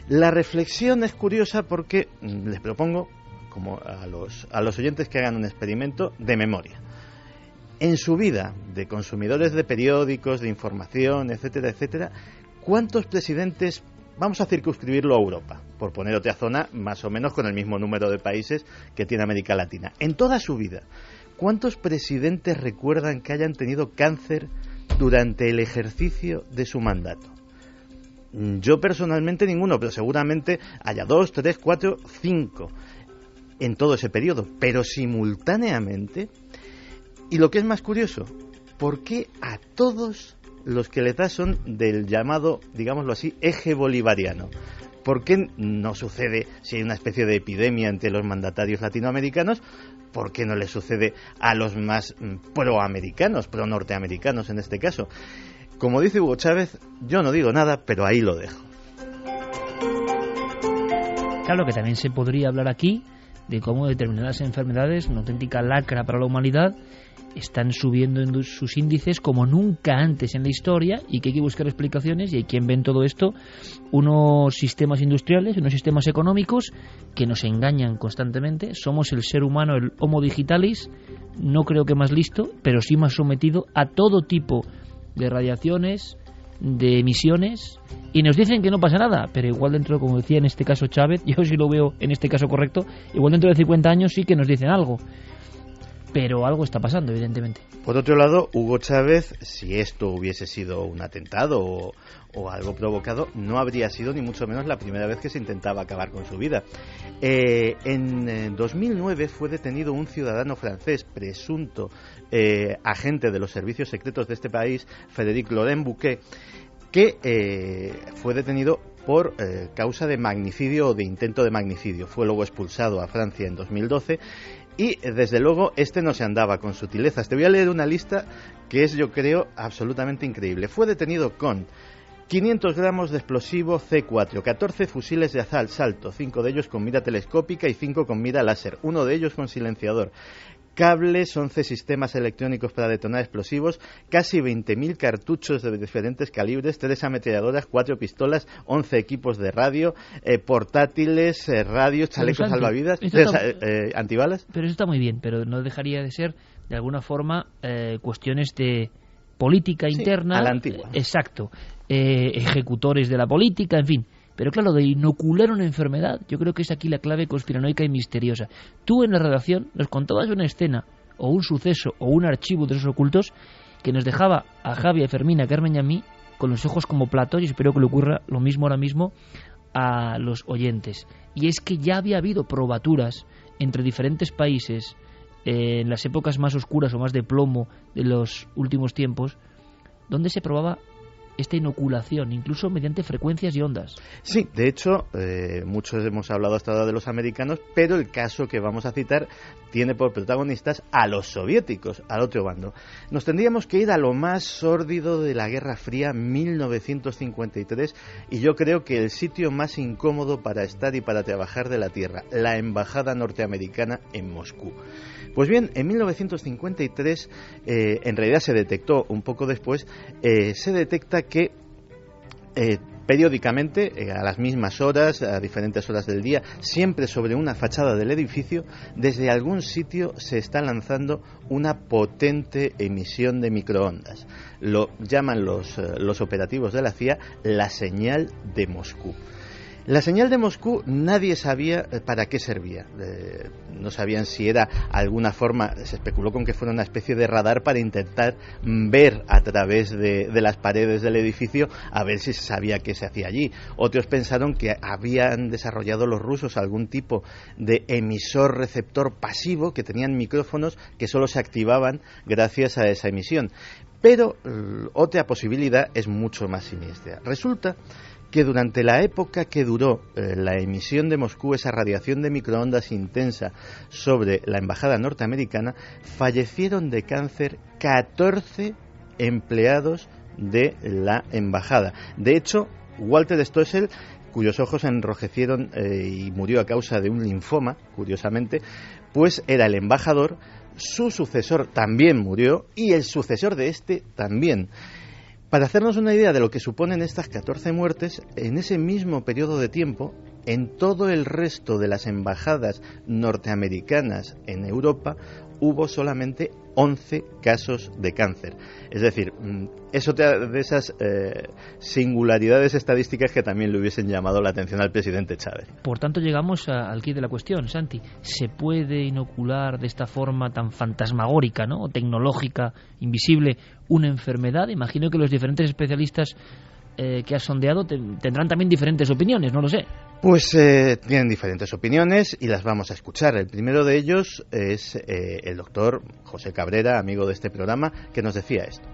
La reflexión es curiosa porque les propongo, como a los oyentes, que hagan un experimento de memoria. En su vida de consumidores de periódicos, de información, etcétera, etcétera, ¿cuántos presidentes, vamos a circunscribirlo a Europa, por poner otra zona más o menos con el mismo número de países que tiene América Latina, en toda su vida, cuántos presidentes recuerdan que hayan tenido cáncer durante el ejercicio de su mandato? Yo personalmente ninguno, pero seguramente haya 2, 3, 4, 5 en todo ese periodo, pero simultáneamente. Y lo que es más curioso, ¿por qué a todos los que les da son del llamado, digámoslo así, eje bolivariano? ¿Por qué no sucede, si hay una especie de epidemia entre los mandatarios latinoamericanos, por qué no le sucede a los más proamericanos, pro-norteamericanos en este caso? Como dice Hugo Chávez, yo no digo nada, pero ahí lo dejo. Claro que también se podría hablar aquí de cómo determinadas enfermedades, una auténtica lacra para la humanidad, están subiendo en sus índices como nunca antes en la historia, y que hay que buscar explicaciones, y hay quien ve en todo esto unos sistemas industriales, unos sistemas económicos que nos engañan constantemente. Somos el ser humano, el Homo digitalis, no creo que más listo, pero sí más sometido a todo tipo de radiaciones, de emisiones, y nos dicen que no pasa nada, pero igual dentro, como decía en este caso Chávez, yo sí lo veo en este caso correcto, igual dentro de 50 años sí que nos dicen algo, pero algo está pasando, evidentemente. Por otro lado, Hugo Chávez, si esto hubiese sido un atentado o algo provocado, no habría sido ni mucho menos la primera vez que se intentaba acabar con su vida. En 2009 fue detenido un ciudadano francés, presunto agente de los servicios secretos de este país, Frédéric Laurent-Bouquet, que fue detenido por causa de magnicidio o de intento de magnicidio. Fue luego expulsado a Francia en 2012 y, desde luego, no se andaba con sutilezas. Te voy a leer una lista que es, yo creo, absolutamente increíble. Fue detenido con 500 gramos de explosivo C4, 14 fusiles de asalto, 5 de ellos con mira telescópica y 5 con mira láser, 1 de ellos con silenciador, cables, 11 sistemas electrónicos para detonar explosivos, casi 20.000 cartuchos de diferentes calibres, 3 ametralladoras, 4 pistolas, 11 equipos de radio, portátiles, radios, chalecos salvavidas, antibalas. Pero eso está muy bien, pero no dejaría de ser, de alguna forma, cuestiones de política interna. A la antigua. Exacto. Ejecutores de la política, en fin. Pero claro, de inocular una enfermedad, yo creo que es aquí la clave conspiranoica y misteriosa. Tú en la redacción nos contabas una escena, o un suceso, o un archivo de esos ocultos, que nos dejaba a Javi, a Fermín, a Carmen y a mí con los ojos como platos, y espero que le ocurra lo mismo ahora mismo a los oyentes. Y es que ya había habido probaturas entre diferentes países en las épocas más oscuras o más de plomo de los últimos tiempos, donde se probaba esta inoculación, incluso mediante frecuencias y ondas. Sí, de hecho, muchos hemos hablado hasta ahora de los americanos, pero el caso que vamos a citar tiene por protagonistas a los soviéticos, al otro bando. Nos tendríamos que ir a lo más sórdido de la Guerra Fría, 1953, y yo creo que el sitio más incómodo para estar y para trabajar de la Tierra, la embajada norteamericana en Moscú. Pues bien, en 1953, en realidad se detectó un poco después, se detecta que periódicamente, a las mismas horas, a diferentes horas del día, siempre sobre una fachada del edificio, desde algún sitio se está lanzando una potente emisión de microondas. Lo llaman los operativos de la CIA la señal de Moscú. La señal de Moscú nadie sabía para qué servía. No sabían si era alguna forma, se especuló con que fuera una especie de radar para intentar ver a través de las paredes del edificio a ver si se sabía qué se hacía allí. Otros pensaron que habían desarrollado los rusos algún tipo de emisor receptor pasivo, que tenían micrófonos que solo se activaban gracias a esa emisión. Pero otra posibilidad es mucho más siniestra. Resulta que durante la época que duró la emisión de Moscú, esa radiación de microondas intensa sobre la embajada norteamericana, fallecieron de cáncer 14 empleados de la embajada. De hecho, Walter Stoessel, cuyos ojos se enrojecieron y murió a causa de un linfoma, curiosamente, pues era el embajador, su sucesor también murió y el sucesor de este también. Para hacernos una idea de lo que suponen estas 14 muertes, en ese mismo periodo de tiempo, en todo el resto de las embajadas norteamericanas en Europa, hubo solamente 11 casos de cáncer. Es decir, es otra de esas singularidades estadísticas que también le hubiesen llamado la atención al presidente Chávez. Por tanto, llegamos al quid de la cuestión, Santi. ¿Se puede inocular de esta forma tan fantasmagórica, ¿no?, o tecnológica, invisible, una enfermedad? Imagino que los diferentes especialistas que has sondeado tendrán también diferentes opiniones, no lo sé. Pues tienen diferentes opiniones y las vamos a escuchar. El primero de ellos es el doctor José Cabrera, amigo de este programa, que nos decía esto.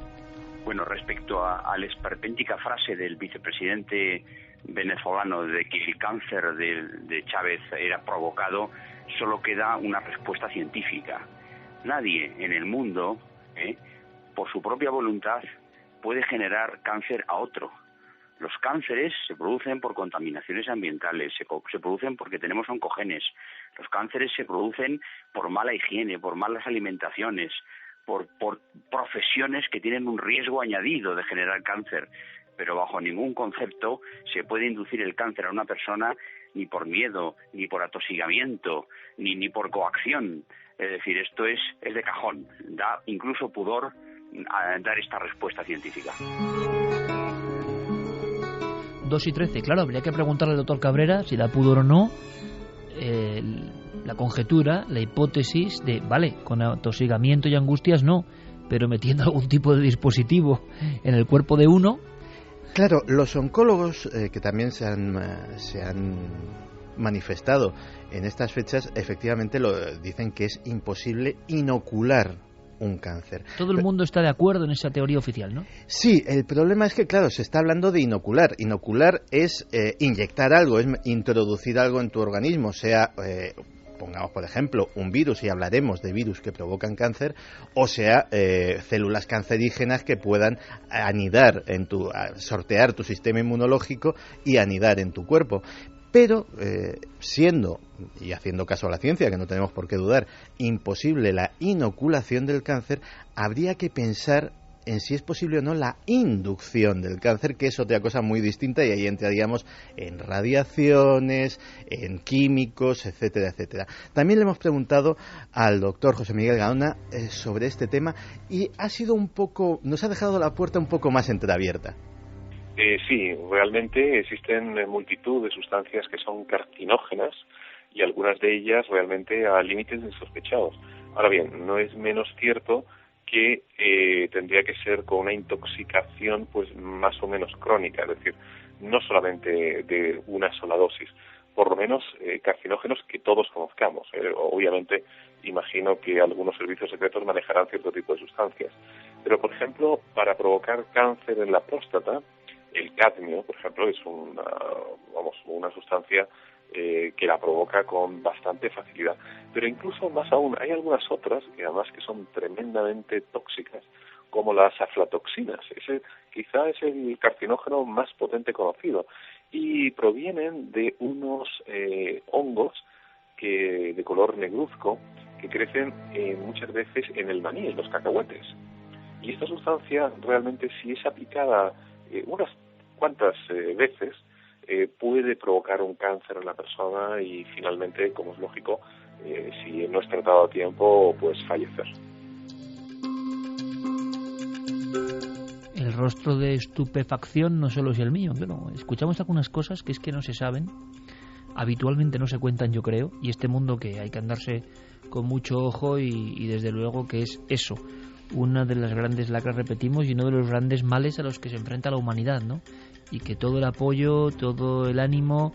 Bueno, respecto a la esperpéntica frase del vicepresidente venezolano de que el cáncer de Chávez era provocado, solo queda una respuesta científica. Nadie en el mundo, por su propia voluntad, puede generar cáncer a otro. Los cánceres se producen por contaminaciones ambientales, se producen porque tenemos oncogenes. Los cánceres se producen por mala higiene, por malas alimentaciones, por profesiones que tienen un riesgo añadido de generar cáncer. Pero bajo ningún concepto se puede inducir el cáncer a una persona ni por miedo, ni por atosigamiento, ni por coacción. Es decir, esto es de cajón. Da incluso pudor a dar esta respuesta científica. 2 y 13, claro, habría que preguntarle al doctor Cabrera si da pudor o no la conjetura, la hipótesis de, vale, con atosigamiento y angustias no, pero metiendo algún tipo de dispositivo en el cuerpo de uno. Claro, los oncólogos que también se han manifestado en estas fechas, efectivamente dicen que es imposible inocular un cáncer. Todo el mundo está de acuerdo en esa teoría oficial, ¿no? Sí, el problema es que, claro, se está hablando de inocular. Inocular es inyectar algo, es introducir algo en tu organismo, sea, pongamos por ejemplo, un virus, y hablaremos de virus que provocan cáncer, o sea, células cancerígenas que puedan anidar sortear tu sistema inmunológico y anidar en tu cuerpo. Pero siendo, y haciendo caso a la ciencia, que no tenemos por qué dudar, imposible la inoculación del cáncer, habría que pensar en si es posible o no la inducción del cáncer, que es otra cosa muy distinta, y ahí entraríamos en radiaciones, en químicos, etcétera, etcétera. También le hemos preguntado al doctor José Miguel Gaona sobre este tema, y nos ha dejado la puerta un poco más entreabierta. Sí, realmente existen multitud de sustancias que son carcinógenas y algunas de ellas realmente a límites insospechados. Ahora bien, no es menos cierto que tendría que ser con una intoxicación pues más o menos crónica, es decir, no solamente de una sola dosis, por lo menos carcinógenos que todos conozcamos. Obviamente, imagino que algunos servicios secretos manejarán cierto tipo de sustancias. Pero, por ejemplo, para provocar cáncer en la próstata, el cadmio, por ejemplo, es una sustancia que la provoca con bastante facilidad. Pero incluso más aún, hay algunas otras que además que son tremendamente tóxicas, como las aflatoxinas. Ese quizá es el carcinógeno más potente conocido y provienen de unos hongos de color negruzco que crecen muchas veces en el maní, en los cacahuetes. Y esta sustancia realmente, si es aplicada unas cuantas veces, puede provocar un cáncer en la persona y finalmente, como es lógico, si no es tratado a tiempo, pues fallecer. El rostro de estupefacción no solo es el mío, pero escuchamos algunas cosas que es que no se saben, habitualmente no se cuentan, yo creo, y este mundo que hay que andarse con mucho ojo y desde luego que es eso, una de las grandes lacras, repetimos, y uno de los grandes males a los que se enfrenta la humanidad, ¿no? Y que todo el apoyo, todo el ánimo,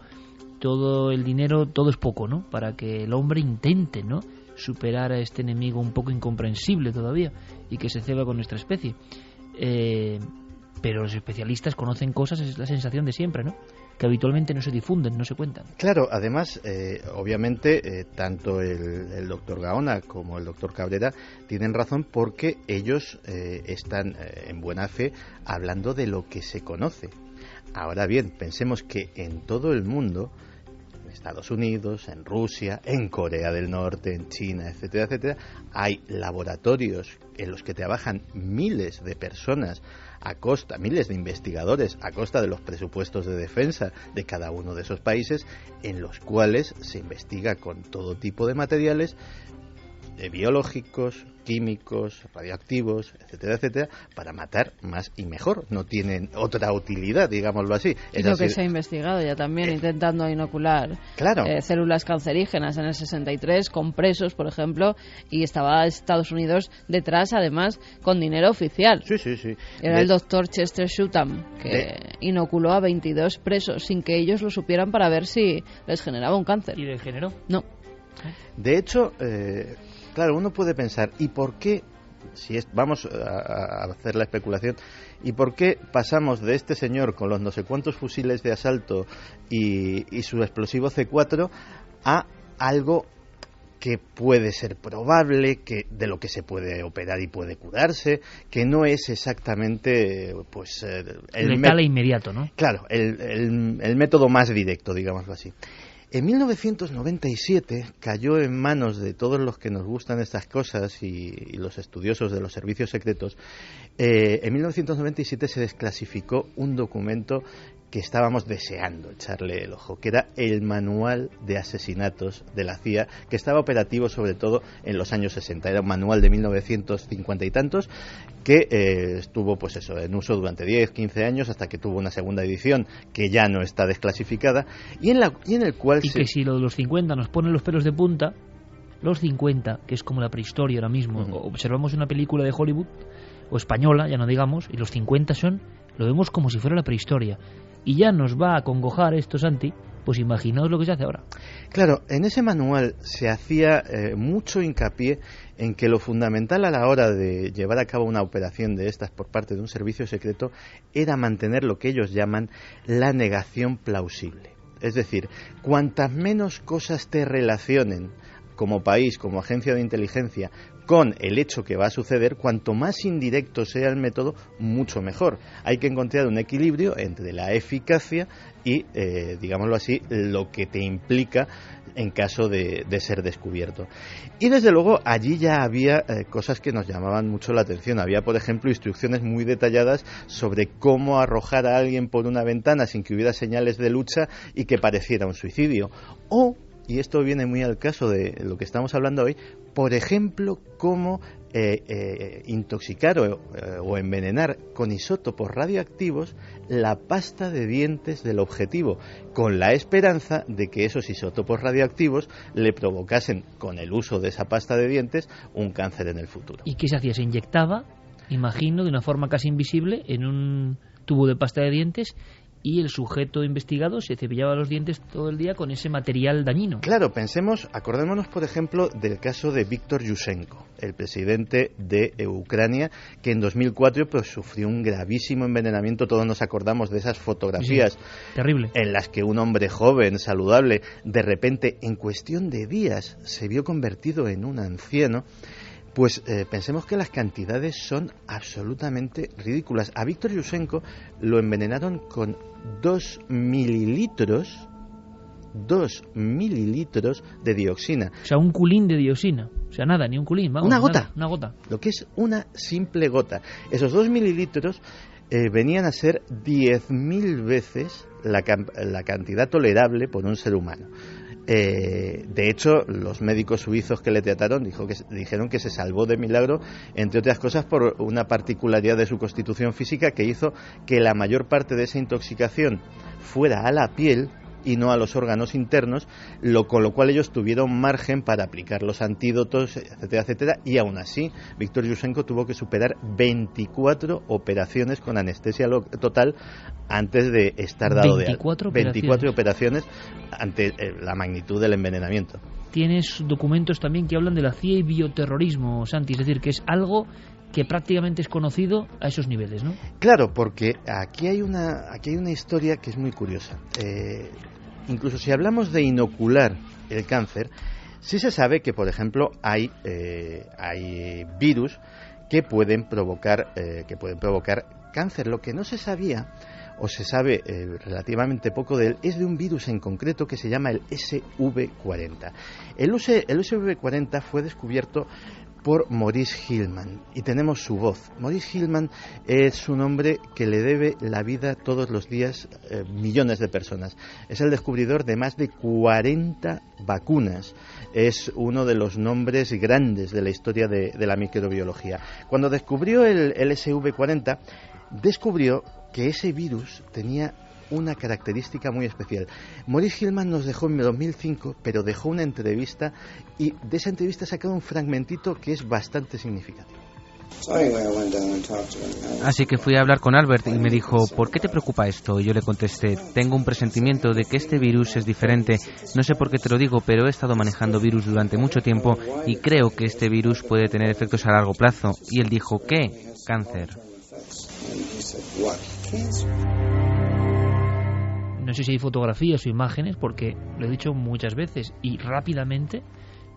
todo el dinero, todo es poco, ¿no? Para que el hombre intente, ¿no?, superar a este enemigo un poco incomprensible todavía y que se ceba con nuestra especie. Pero los especialistas conocen cosas, es la sensación de siempre, ¿no?, que habitualmente no se difunden, no se cuentan. Claro, además, obviamente, tanto el doctor Gaona como el doctor Cabrera tienen razón porque ellos están en buena fe hablando de lo que se conoce. Ahora bien, pensemos que en todo el mundo, en Estados Unidos, en Rusia, en Corea del Norte, en China, etcétera, etcétera, hay laboratorios en los que trabajan miles de personas a costa, miles de investigadores a costa de los presupuestos de defensa de cada uno de esos países, en los cuales se investiga con todo tipo de materiales biológicos, químicos, radioactivos, etcétera, etcétera, para matar más y mejor. No tienen otra utilidad, digámoslo así. Es lo que se ha investigado ya también, intentando inocular células cancerígenas en el 63 con presos, por ejemplo, y estaba Estados Unidos detrás, además, con dinero oficial. Sí. Era el doctor Chester Shuttam, que inoculó a 22 presos sin que ellos lo supieran para ver si les generaba un cáncer. ¿Y le generó? No. De hecho, claro, uno puede pensar, ¿y por qué, vamos a hacer la especulación, y por qué pasamos de este señor con los no sé cuántos fusiles de asalto y su explosivo C4 a algo que puede ser probable, que de lo que se puede operar y puede curarse, que no es exactamente pues el letal e inmediato, ¿no? Claro, el método más directo, digámoslo así. En 1997 cayó en manos de todos los que nos gustan estas cosas y los estudiosos de los servicios secretos. En 1997 se desclasificó un documento que estábamos deseando echarle el ojo, que era el manual de asesinatos de la CIA, que estaba operativo sobre todo en los años 60. Era un manual de 1950 y tantos que estuvo pues eso en uso durante 10, 15 años hasta que tuvo una segunda edición que ya no está desclasificada y en el cual que si lo de los 50 nos pone los pelos de punta, los 50, que es como la prehistoria ahora mismo, observamos una película de Hollywood o española, ya no digamos, y los 50 lo vemos como si fuera la prehistoria. Y ya nos va a acongojar esto, Santi, pues imaginaos lo que se hace ahora. Claro, en ese manual se hacía mucho hincapié en que lo fundamental a la hora de llevar a cabo una operación de estas por parte de un servicio secreto era mantener lo que ellos llaman la negación plausible. Es decir, cuantas menos cosas te relacionen como país, como agencia de inteligencia, con el hecho que va a suceder, cuanto más indirecto sea el método, mucho mejor. Hay que encontrar un equilibrio entre la eficacia y, digámoslo así, lo que te implica en caso de ser descubierto. Y desde luego allí ya había cosas que nos llamaban mucho la atención. Había, por ejemplo, instrucciones muy detalladas sobre cómo arrojar a alguien por una ventana sin que hubiera señales de lucha y que pareciera un suicidio. O, y esto viene muy al caso de lo que estamos hablando hoy, por ejemplo, cómo intoxicar o envenenar con isótopos radioactivos la pasta de dientes del objetivo, con la esperanza de que esos isótopos radioactivos le provocasen, con el uso de esa pasta de dientes, un cáncer en el futuro. ¿Y qué se hacía? Se inyectaba, imagino, de una forma casi invisible en un tubo de pasta de dientes y el sujeto investigado se cepillaba los dientes todo el día con ese material dañino. Claro, acordémonos por ejemplo del caso de Víktor Yushchenko, el presidente de Ucrania, que en 2004 pues sufrió un gravísimo envenenamiento. Todos nos acordamos de esas fotografías, sí, terrible, en las que un hombre joven, saludable, de repente en cuestión de días se vio convertido en un anciano. Pues pensemos que las cantidades son absolutamente ridículas. A Víktor Yushchenko lo envenenaron con 2 mililitros de dioxina. O sea, un culín de dioxina. O sea, nada, ni un culín, vamos. Una gota. Nada, una gota. Lo que es una simple gota. Esos 2 mililitros venían a ser 10.000 veces la cantidad tolerable por un ser humano. De hecho, los médicos suizos que le trataron dijeron que se salvó de milagro, entre otras cosas por una particularidad de su constitución física que hizo que la mayor parte de esa intoxicación fuera a la piel y no a los órganos internos, con lo cual ellos tuvieron margen para aplicar los antídotos, etcétera, etcétera, y aún así Víktor Yushchenko tuvo que superar 24 operaciones con anestesia total antes de estar dado de alta. 24 operaciones ante la magnitud del envenenamiento. Tienes documentos también que hablan de la CIA y bioterrorismo, Santi, es decir, que es algo que prácticamente es conocido a esos niveles, ¿no? Claro, porque aquí hay una historia que es muy curiosa. Incluso si hablamos de inocular el cáncer, sí se sabe que, por ejemplo, hay virus que pueden provocar cáncer. Lo que no se sabía, o se sabe relativamente poco de él, es de un virus en concreto que se llama el SV40. El SV40 fue descubierto por Maurice Hilleman y tenemos su voz. Maurice Hilleman es un hombre que le debe la vida todos los días millones de personas. Es el descubridor de más de 40 vacunas. Es uno de los nombres grandes de la historia de la microbiología. Cuando descubrió el SV40, descubrió que ese virus tenía una característica muy especial. Maurice Hilleman nos dejó en 2005, pero dejó una entrevista y de esa entrevista ha sacado un fragmentito que es bastante significativo. Así que fui a hablar con Albert y me dijo, ¿por qué te preocupa esto? Y yo le contesté, tengo un presentimiento de que este virus es diferente. No sé por qué te lo digo, pero he estado manejando virus durante mucho tiempo y creo que este virus puede tener efectos a largo plazo. Y él dijo, ¿qué? Cáncer. No sé si hay fotografías o imágenes, porque lo he dicho muchas veces y rápidamente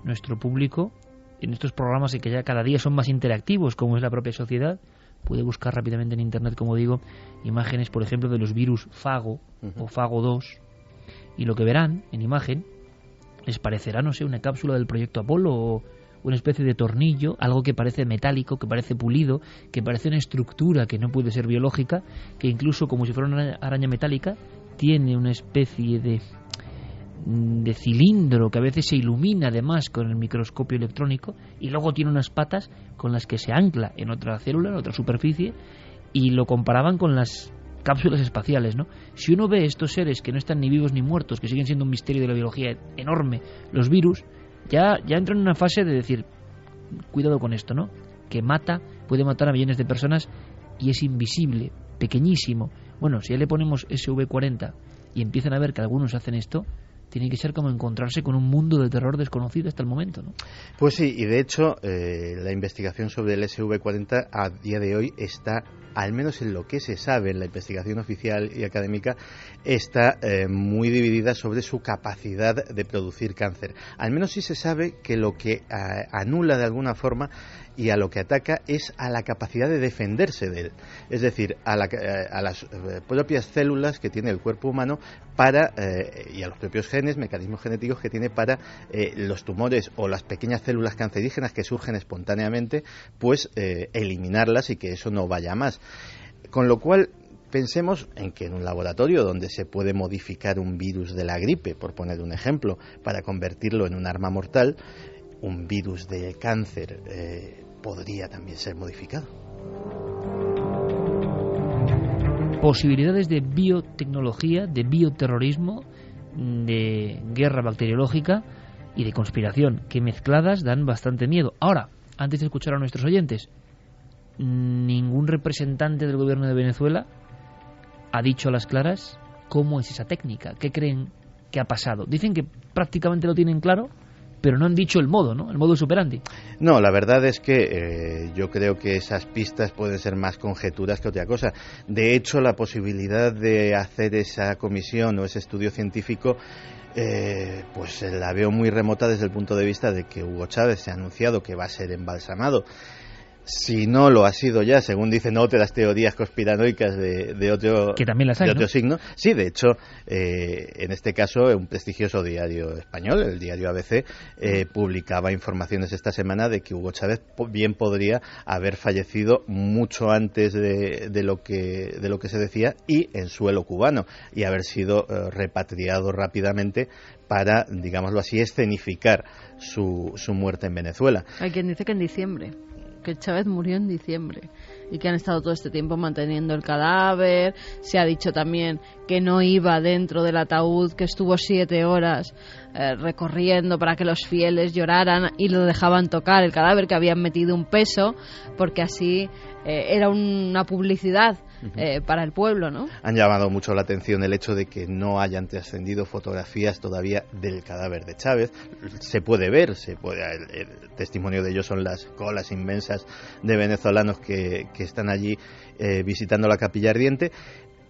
nuestro público en estos programas y que ya cada día son más interactivos, como es la propia sociedad, puede buscar rápidamente en internet, como digo, imágenes, por ejemplo, de los virus Fago o Fago 2, y lo que verán en imagen les parecerá, no sé, una cápsula del proyecto Apolo o una especie de tornillo, algo que parece metálico, que parece pulido, que parece una estructura que no puede ser biológica, que incluso como si fuera una araña metálica tiene una especie de cilindro que a veces se ilumina además con el microscopio electrónico, y luego tiene unas patas con las que se ancla en otra célula, en otra superficie, y lo comparaban con las cápsulas espaciales, ¿no? Si uno ve estos seres que no están ni vivos ni muertos, que siguen siendo un misterio de la biología enorme, los virus, ya entran en una fase de decir, cuidado con esto, ¿no? Que puede matar a millones de personas y es invisible, pequeñísimo. Bueno, si ya le ponemos SV40 y empiezan a ver que algunos hacen esto, tiene que ser como encontrarse con un mundo de terror desconocido hasta el momento, ¿no? Pues sí, y de hecho la investigación sobre el SV40 a día de hoy está, al menos en lo que se sabe en la investigación oficial y académica, está muy dividida sobre su capacidad de producir cáncer. Al menos sí se sabe que lo que anula de alguna forma y a lo que ataca es a la capacidad de defenderse de él, es decir, a las propias células que tiene el cuerpo humano y a los propios genes, mecanismos genéticos que tiene para los tumores o las pequeñas células cancerígenas que surgen espontáneamente, pues eliminarlas y que eso no vaya más. Con lo cual, pensemos en que en un laboratorio donde se puede modificar un virus de la gripe, por poner un ejemplo, para convertirlo en un arma mortal, un virus de cáncer podría también ser modificado. Posibilidades de biotecnología, de bioterrorismo, de guerra bacteriológica y de conspiración, que mezcladas dan bastante miedo. Ahora, antes de escuchar a nuestros oyentes, ningún representante del gobierno de Venezuela ha dicho a las claras cómo es esa técnica, qué creen que ha pasado. Dicen que prácticamente lo tienen claro, pero no han dicho el modo, ¿no? El modus operandi. No, la verdad es que yo creo que esas pistas pueden ser más conjeturas que otra cosa. De hecho, la posibilidad de hacer esa comisión o ese estudio científico pues la veo muy remota desde el punto de vista de que Hugo Chávez se ha anunciado que va a ser embalsamado. Si no lo ha sido ya, según dicen otras teorías conspiranoicas de otro, que también las hay, de otro ¿no? signo. Sí, de hecho, en este caso, un prestigioso diario español, el diario ABC, publicaba informaciones esta semana de que Hugo Chávez bien podría haber fallecido mucho antes de lo que se decía y en suelo cubano, y haber sido repatriado rápidamente para, digámoslo así, escenificar su muerte en Venezuela. Hay quien dice que en diciembre, que Chávez murió en diciembre y que han estado todo este tiempo manteniendo el cadáver. Se ha dicho también que no iba dentro del ataúd, que estuvo 7 horas recorriendo para que los fieles lloraran y lo dejaban tocar el cadáver, que habían metido un peso porque así era una publicidad para el pueblo, ¿no? Han llamado mucho la atención el hecho de que no hayan trascendido fotografías todavía del cadáver de Chávez. Se puede ver, el testimonio de ello son las colas inmensas de venezolanos que están allí visitando la capilla ardiente.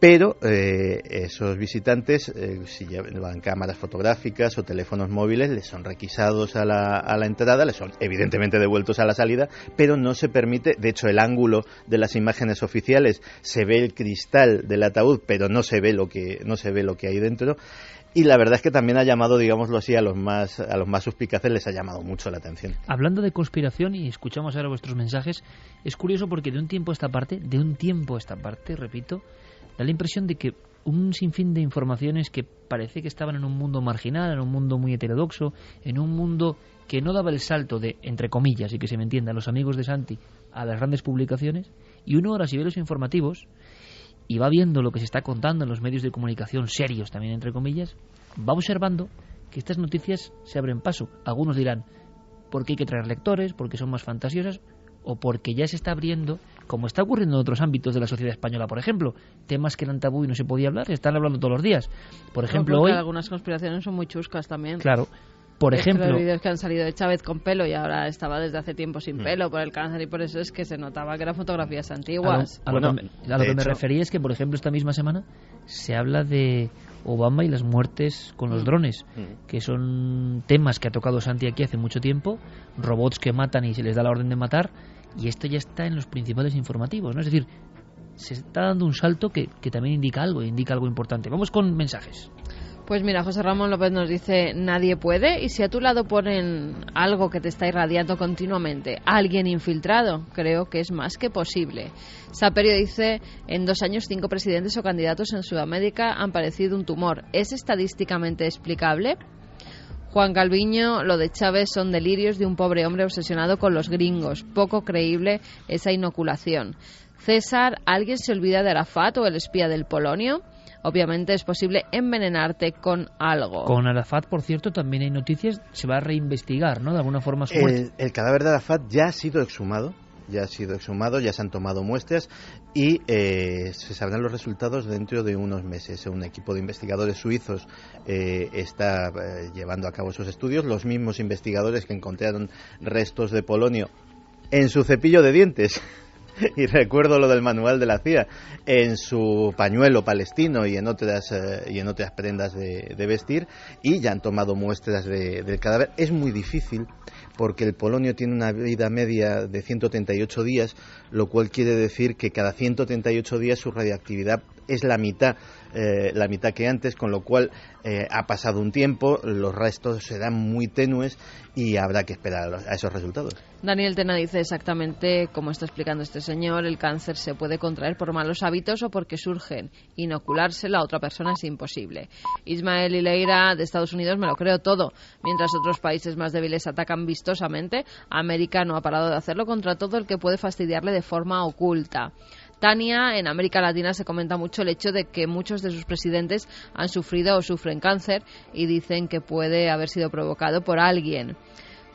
Pero esos visitantes, si llevan cámaras fotográficas o teléfonos móviles, les son requisados a la entrada, les son evidentemente devueltos a la salida, pero no se permite. De hecho, el ángulo de las imágenes oficiales, se ve el cristal del ataúd, pero no se ve lo que hay dentro. Y la verdad es que también ha llamado, digámoslo así, a los más suspicaces les ha llamado mucho la atención. Hablando de conspiración, y escuchamos ahora vuestros mensajes, es curioso porque de un tiempo a esta parte, repito, da la impresión de que un sinfín de informaciones que parece que estaban en un mundo marginal, en un mundo muy heterodoxo, en un mundo que no daba el salto de, entre comillas, y que se me entienda, los amigos de Santi a las grandes publicaciones, y uno ahora si ve los informativos y va viendo lo que se está contando en los medios de comunicación serios también, entre comillas, va observando que estas noticias se abren paso. Algunos dirán, porque hay que traer lectores, porque son más fantasiosas, o porque ya se está abriendo, como está ocurriendo en otros ámbitos de la sociedad española, por ejemplo, temas que eran tabú y no se podía hablar, se están hablando todos los días. Por ejemplo, hoy algunas conspiraciones son muy chuscas también. Claro. Por ejemplo, los vídeos que han salido de Chávez con pelo y ahora estaba desde hace tiempo sin pelo por el cáncer, y por eso es que se notaba que eran fotografías antiguas. A lo que me refería es que, por ejemplo, esta misma semana se habla de Obama y las muertes con los drones, que son temas que ha tocado Santi aquí hace mucho tiempo, robots que matan y se les da la orden de matar, y esto ya está en los principales informativos, ¿no? Es decir, se está dando un salto que también indica algo importante. Vamos con mensajes. Pues mira, José Ramón López nos dice, nadie puede, y si a tu lado ponen algo que te está irradiando continuamente, alguien infiltrado, creo que es más que posible. Saperio dice, en 2 años 5 presidentes o candidatos en Sudamérica han padecido un tumor. ¿Es estadísticamente explicable? Juan Calviño, lo de Chávez son delirios de un pobre hombre obsesionado con los gringos. Poco creíble esa inoculación. César, ¿alguien se olvida de Arafat o el espía del Polonio? Obviamente es posible envenenarte con algo. Con Arafat, por cierto, también hay noticias, se va a reinvestigar, ¿no? De alguna forma su muerte. El cadáver de Arafat ya ha sido exhumado, ya se han tomado muestras y se sabrán los resultados dentro de unos meses. Un equipo de investigadores suizos está llevando a cabo esos estudios, los mismos investigadores que encontraron restos de polonio en su cepillo de dientes. Y recuerdo lo del manual de la CIA, en su pañuelo palestino y en otras prendas de vestir, y ya han tomado muestras del cadáver. Es muy difícil porque el polonio tiene una vida media de 138 días, lo cual quiere decir que cada 138 días su radiactividad es la mitad que antes, con lo cual ha pasado un tiempo, los restos serán muy tenues y habrá que esperar a esos resultados. Daniel Tena dice exactamente como está explicando este señor, el cáncer se puede contraer por malos hábitos o porque surgen. Inoculárselo a otra persona es imposible. Ismael Ileira de Estados Unidos, me lo creo todo. Mientras otros países más débiles atacan vistosamente, América no ha parado de hacerlo contra todo el que puede fastidiarle de forma oculta. Tania, en América Latina se comenta mucho el hecho de que muchos de sus presidentes han sufrido o sufren cáncer y dicen que puede haber sido provocado por alguien.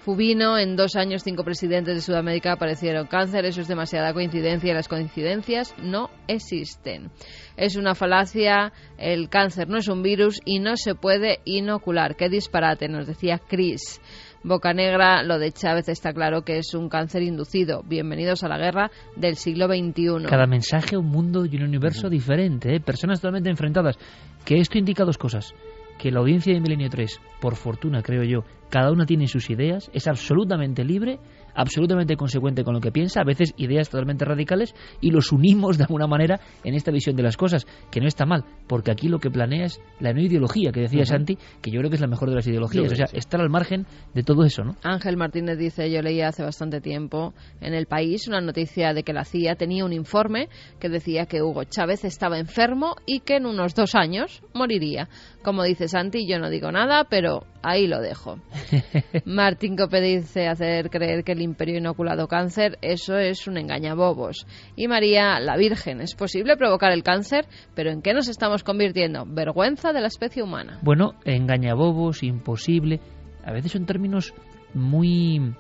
Fubino, en 2 años 5 presidentes de Sudamérica aparecieron cáncer. Eso es demasiada coincidencia y las coincidencias no existen. Es una falacia, el cáncer no es un virus y no se puede inocular. ¡Qué disparate!, nos decía Chris. Bocanegra, lo de Chávez está claro que es un cáncer inducido. Bienvenidos a la guerra del siglo XXI. Cada mensaje, un mundo y un universo diferente, ¿eh? Personas totalmente enfrentadas. Que esto indica 2 cosas. Que la audiencia de Milenio 3, por fortuna creo yo, cada una tiene sus ideas, es absolutamente libre, absolutamente consecuente con lo que piensa, a veces ideas totalmente radicales, y los unimos de alguna manera en esta visión de las cosas, que no está mal, porque aquí lo que planea es la no ideología, que decía Santi, que yo creo que es la mejor de las ideologías, o sea, estar al margen de todo eso, ¿no? Ángel Martínez dice, yo leí hace bastante tiempo en El País una noticia de que la CIA tenía un informe que decía que Hugo Chávez estaba enfermo y que en unos 2 años moriría. Como dice Santi, yo no digo nada, pero ahí lo dejo. Martín Cope dice, hacer creer que el imperio ha inoculado cáncer, eso es un engañabobos. Y María, la Virgen, ¿es posible provocar el cáncer? ¿Pero en qué nos estamos convirtiendo? Vergüenza de la especie humana. Bueno, engañabobos, imposible, a veces son términos muy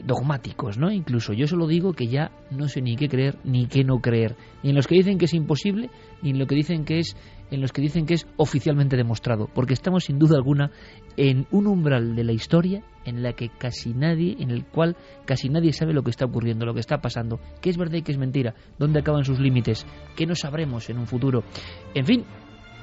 dogmáticos, ¿no? Incluso yo solo digo que ya no sé ni qué creer ni qué no creer, ni en los que dicen que es imposible, ni en lo que dicen que es, en los que dicen que es oficialmente demostrado, porque estamos sin duda alguna en un umbral de la historia en la que en el cual casi nadie sabe lo que está ocurriendo, lo que está pasando, qué es verdad y qué es mentira, dónde acaban sus límites, qué no sabremos en un futuro. En fin,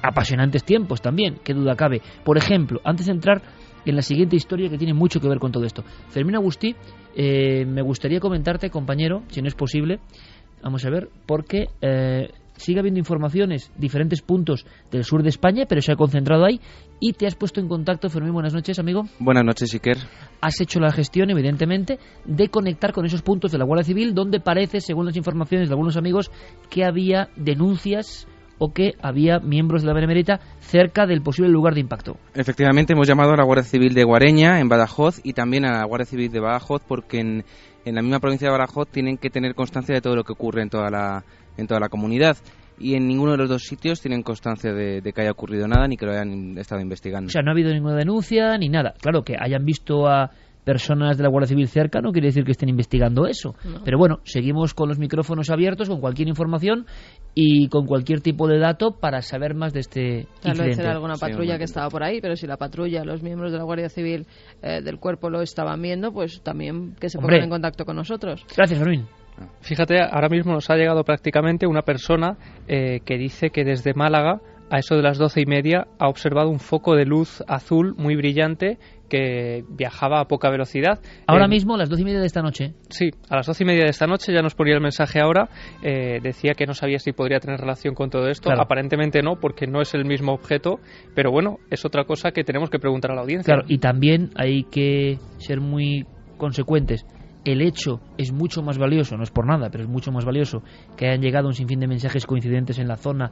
apasionantes tiempos también, qué duda cabe. Por ejemplo, antes de entrar en la siguiente historia que tiene mucho que ver con todo esto, Fermín Agustí, me gustaría comentarte, compañero, si no es posible, vamos a ver, porque sigue habiendo informaciones, diferentes puntos del sur de España, pero se ha concentrado ahí, y te has puesto en contacto. Fermín, buenas noches, amigo. Buenas noches, Iker. Has hecho la gestión, evidentemente, de conectar con esos puntos de la Guardia Civil, donde parece, según las informaciones de algunos amigos, que había denuncias o que había miembros de la Benemérita cerca del posible lugar de impacto. Efectivamente, hemos llamado a la Guardia Civil de Guareña, en Badajoz, y también a la Guardia Civil de Badajoz, porque en la misma provincia de Badajoz tienen que tener constancia de todo lo que ocurre en toda la comunidad. Y en ninguno de los 2 sitios tienen constancia de que haya ocurrido nada ni que lo hayan estado investigando. O sea, no ha habido ninguna denuncia ni nada. Claro, que hayan visto a personas de la Guardia Civil cerca no quiere decir que estén investigando eso. No. Pero bueno, seguimos con los micrófonos abiertos, con cualquier información y con cualquier tipo de dato para saber más de este Tal vez incidente. era alguna patrulla que estaba por ahí, pero si la patrulla, los miembros de la Guardia Civil del cuerpo lo estaban viendo, pues también que se pongan en contacto con nosotros. Gracias, Fermín. Fíjate, ahora mismo nos ha llegado prácticamente una persona que dice que desde Málaga, a eso de las 12:30, ha observado un foco de luz azul muy brillante que viajaba a poca velocidad. Ahora mismo, a las 12:30 de esta noche. Sí, a las 12:30 de esta noche, ya nos ponía el mensaje ahora, decía que no sabía si podría tener relación con todo esto. Claro. Aparentemente no, porque no es el mismo objeto, pero bueno, es otra cosa que tenemos que preguntar a la audiencia. Claro, y también hay que ser muy consecuentes. El hecho es mucho más valioso, no es por nada, pero es mucho más valioso que hayan llegado un sinfín de mensajes coincidentes en la zona,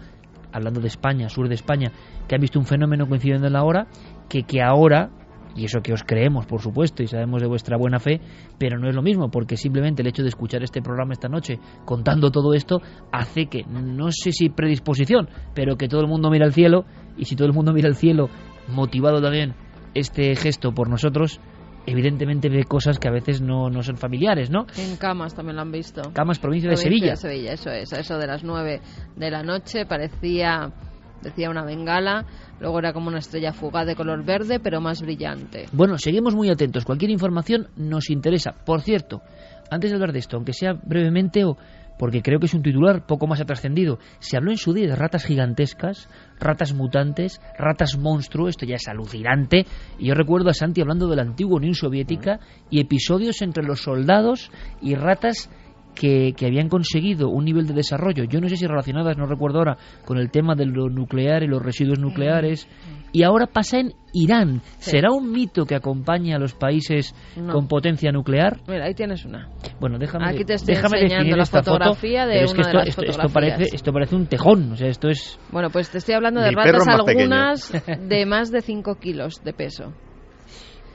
hablando de España, sur de España, que han visto un fenómeno coincidiendo en la hora, que ahora, y eso que os creemos, por supuesto, y sabemos de vuestra buena fe, pero no es lo mismo, porque simplemente el hecho de escuchar este programa esta noche contando todo esto hace que, no sé si predisposición, pero que todo el mundo mira al cielo, y si todo el mundo mira al cielo, motivado también este gesto por nosotros, evidentemente ve cosas que a veces no son familiares, ¿no? En Camas también lo han visto. Camas, provincia de Sevilla. Eso es, a eso de las 9 de la noche decía una bengala, luego era como una estrella fugaz de color verde, pero más brillante. Bueno, seguimos muy atentos, cualquier información nos interesa. Por cierto, antes de hablar de esto, aunque sea brevemente porque creo que es un titular poco más trascendido, se habló en su día de ratas gigantescas, ratas mutantes, ratas monstruo, esto ya es alucinante, y yo recuerdo a Santi hablando de la antigua Unión Soviética y episodios entre los soldados y ratas que habían conseguido un nivel de desarrollo, yo no sé si relacionadas, no recuerdo ahora, con el tema de lo nuclear y los residuos nucleares, y ahora pasa en Irán. Sí. ¿Será un mito que acompaña a los países con potencia nuclear? Mira, ahí tienes una. Bueno, déjame enseñando la fotografía de una de las fotografías. Esto parece un tejón, o sea, esto es... Bueno, pues te estoy hablando de ratas, algunas de más de 5 kilos de peso.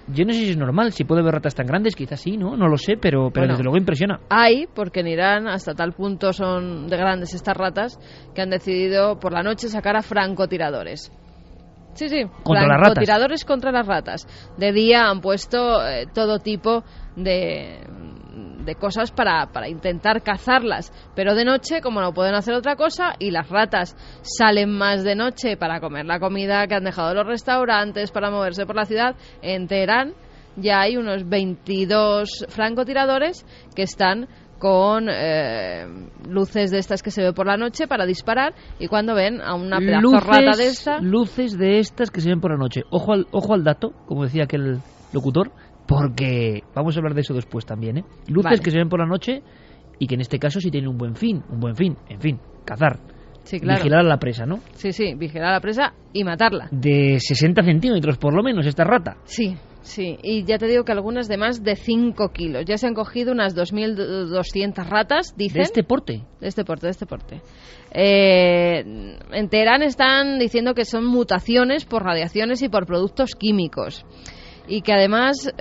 Yo no sé si es normal, si puede haber ratas tan grandes, quizás sí, ¿no? No lo sé, pero bueno, desde luego impresiona. Hay, porque en Irán hasta tal punto son de grandes estas ratas que han decidido por la noche sacar a francotiradores. Sí, sí, contra las ratas. Tiradores contra las ratas. De día han puesto todo tipo de cosas para intentar cazarlas, pero de noche, como no pueden hacer otra cosa, y las ratas salen más de noche para comer la comida que han dejado en los restaurantes, para moverse por la ciudad, en Teherán ya hay unos 22 francotiradores que están con luces de estas que se ve por la noche para disparar, y cuando ven a una pedazo rata de esta... Luces de estas que se ven por la noche. Ojo al dato, como decía aquel locutor, porque vamos a hablar de eso después también, ¿eh? Luces que se ven por la noche y que en este caso sí tienen un buen fin, en fin, cazar. Sí, claro. Vigilar a la presa, ¿no? Sí, vigilar a la presa y matarla. De 60 centímetros por lo menos esta rata. Sí, y ya te digo que algunas de más de 5 kilos. Ya se han cogido unas 2.200 ratas, dicen. ¿De este porte? De este porte. En Teherán están diciendo que son mutaciones por radiaciones y por productos químicos. Y que además,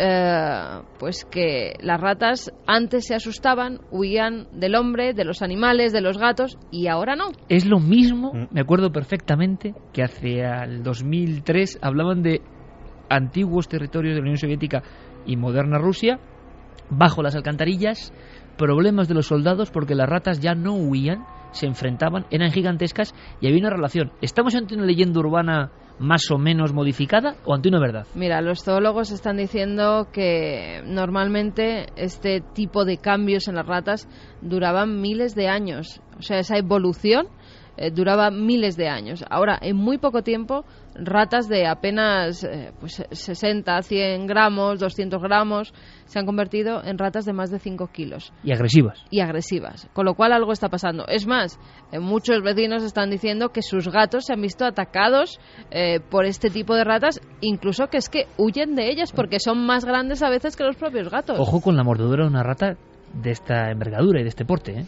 pues que las ratas antes se asustaban, huían del hombre, de los animales, de los gatos, y ahora no. Es lo mismo, me acuerdo perfectamente, que hacia el 2003 hablaban de antiguos territorios de la Unión Soviética y moderna Rusia, bajo las alcantarillas, problemas de los soldados porque las ratas ya no huían, se enfrentaban, eran gigantescas y había una relación. ¿Estamos ante una leyenda urbana más o menos modificada o ante una verdad? Mira, los zoólogos están diciendo que normalmente este tipo de cambios en las ratas duraban miles de años. O sea, esa evolución duraba miles de años. Ahora, en muy poco tiempo, ratas de apenas 60, 100 gramos, 200 gramos, se han convertido en ratas de más de 5 kilos. Y agresivas. Con lo cual algo está pasando. Es más, muchos vecinos están diciendo que sus gatos se han visto atacados por este tipo de ratas, incluso que es que huyen de ellas porque son más grandes a veces que los propios gatos. Ojo con la mordedura de una rata de esta envergadura y de este porte, ¿eh?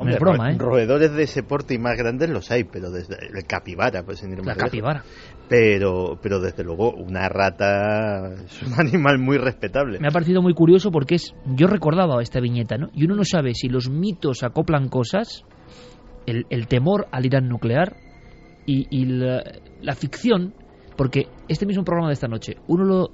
No es broma, ¿eh? Roedores de ese porte y más grandes los hay, pero desde el capibara, pues sin ir más lejos. Capibara. Pero desde luego una rata es un animal muy respetable. Me ha parecido muy curioso porque yo recordaba esta viñeta, ¿no? Y uno no sabe si los mitos acoplan cosas, el temor al Irán nuclear y la ficción, porque este mismo programa de esta noche uno lo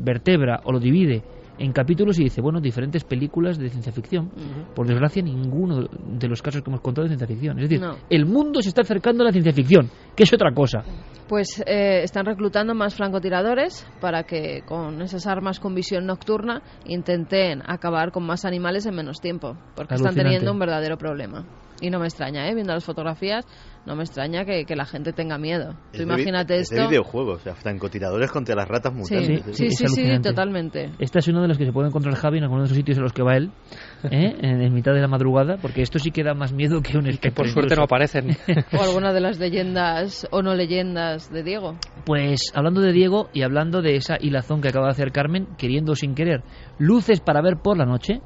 vertebra o lo divide en capítulos y dice, bueno, diferentes películas de ciencia ficción. Por desgracia, ninguno de los casos que hemos contado es ciencia ficción. Es decir, el mundo se está acercando a la ciencia ficción, que es otra cosa. Pues están reclutando más francotiradores para que con esas armas con visión nocturna intenten acabar con más animales en menos tiempo, porque están teniendo un verdadero problema. Y no me extraña, viendo las fotografías, no me extraña que la gente tenga miedo. Tú imagínate esto. Es de videojuego, o sea, francotiradores contra las ratas mutantes. Sí, totalmente. Esta es una de las que se puede encontrar Javi en algunos de esos sitios en los que va él, en mitad de la madrugada, porque esto sí que da más miedo que un espectro. Que por suerte no aparecen. O alguna de las leyendas o no leyendas de Diego. Pues hablando de Diego y hablando de esa hilazón que acaba de hacer Carmen, queriendo sin querer, luces para ver por la noche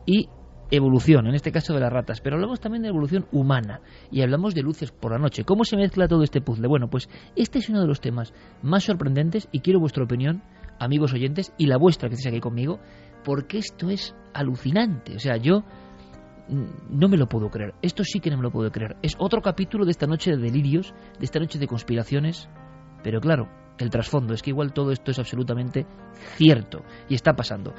y evolución, en este caso de las ratas, pero hablamos también de evolución humana y hablamos de luces por la noche. ¿Cómo se mezcla todo este puzzle? Bueno, pues este es uno de los temas más sorprendentes y quiero vuestra opinión, amigos oyentes, y la vuestra que estáis aquí conmigo, porque esto es alucinante. O sea, yo no me lo puedo creer. Esto sí que no me lo puedo creer. Es otro capítulo de esta noche de delirios, de esta noche de conspiraciones, pero claro, el trasfondo es que igual todo esto es absolutamente cierto y está pasando.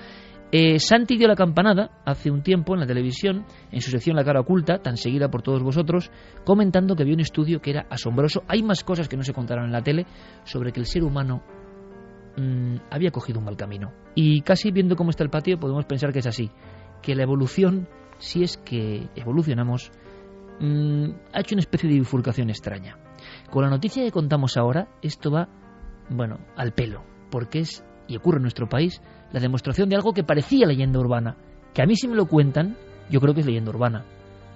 Santi dio la campanada hace un tiempo en la televisión, en su sección La cara oculta, tan seguida por todos vosotros, comentando que vio un estudio que era asombroso. Hay más cosas que no se contaron en la tele sobre que el ser humano había cogido un mal camino. Y casi viendo cómo está el patio podemos pensar que es así, que la evolución, si es que evolucionamos, ha hecho una especie de bifurcación extraña. Con la noticia que contamos ahora, esto va, bueno, al pelo, porque es, y ocurre en nuestro país, la demostración de algo que parecía leyenda urbana, que a mí si me lo cuentan, yo creo que es leyenda urbana,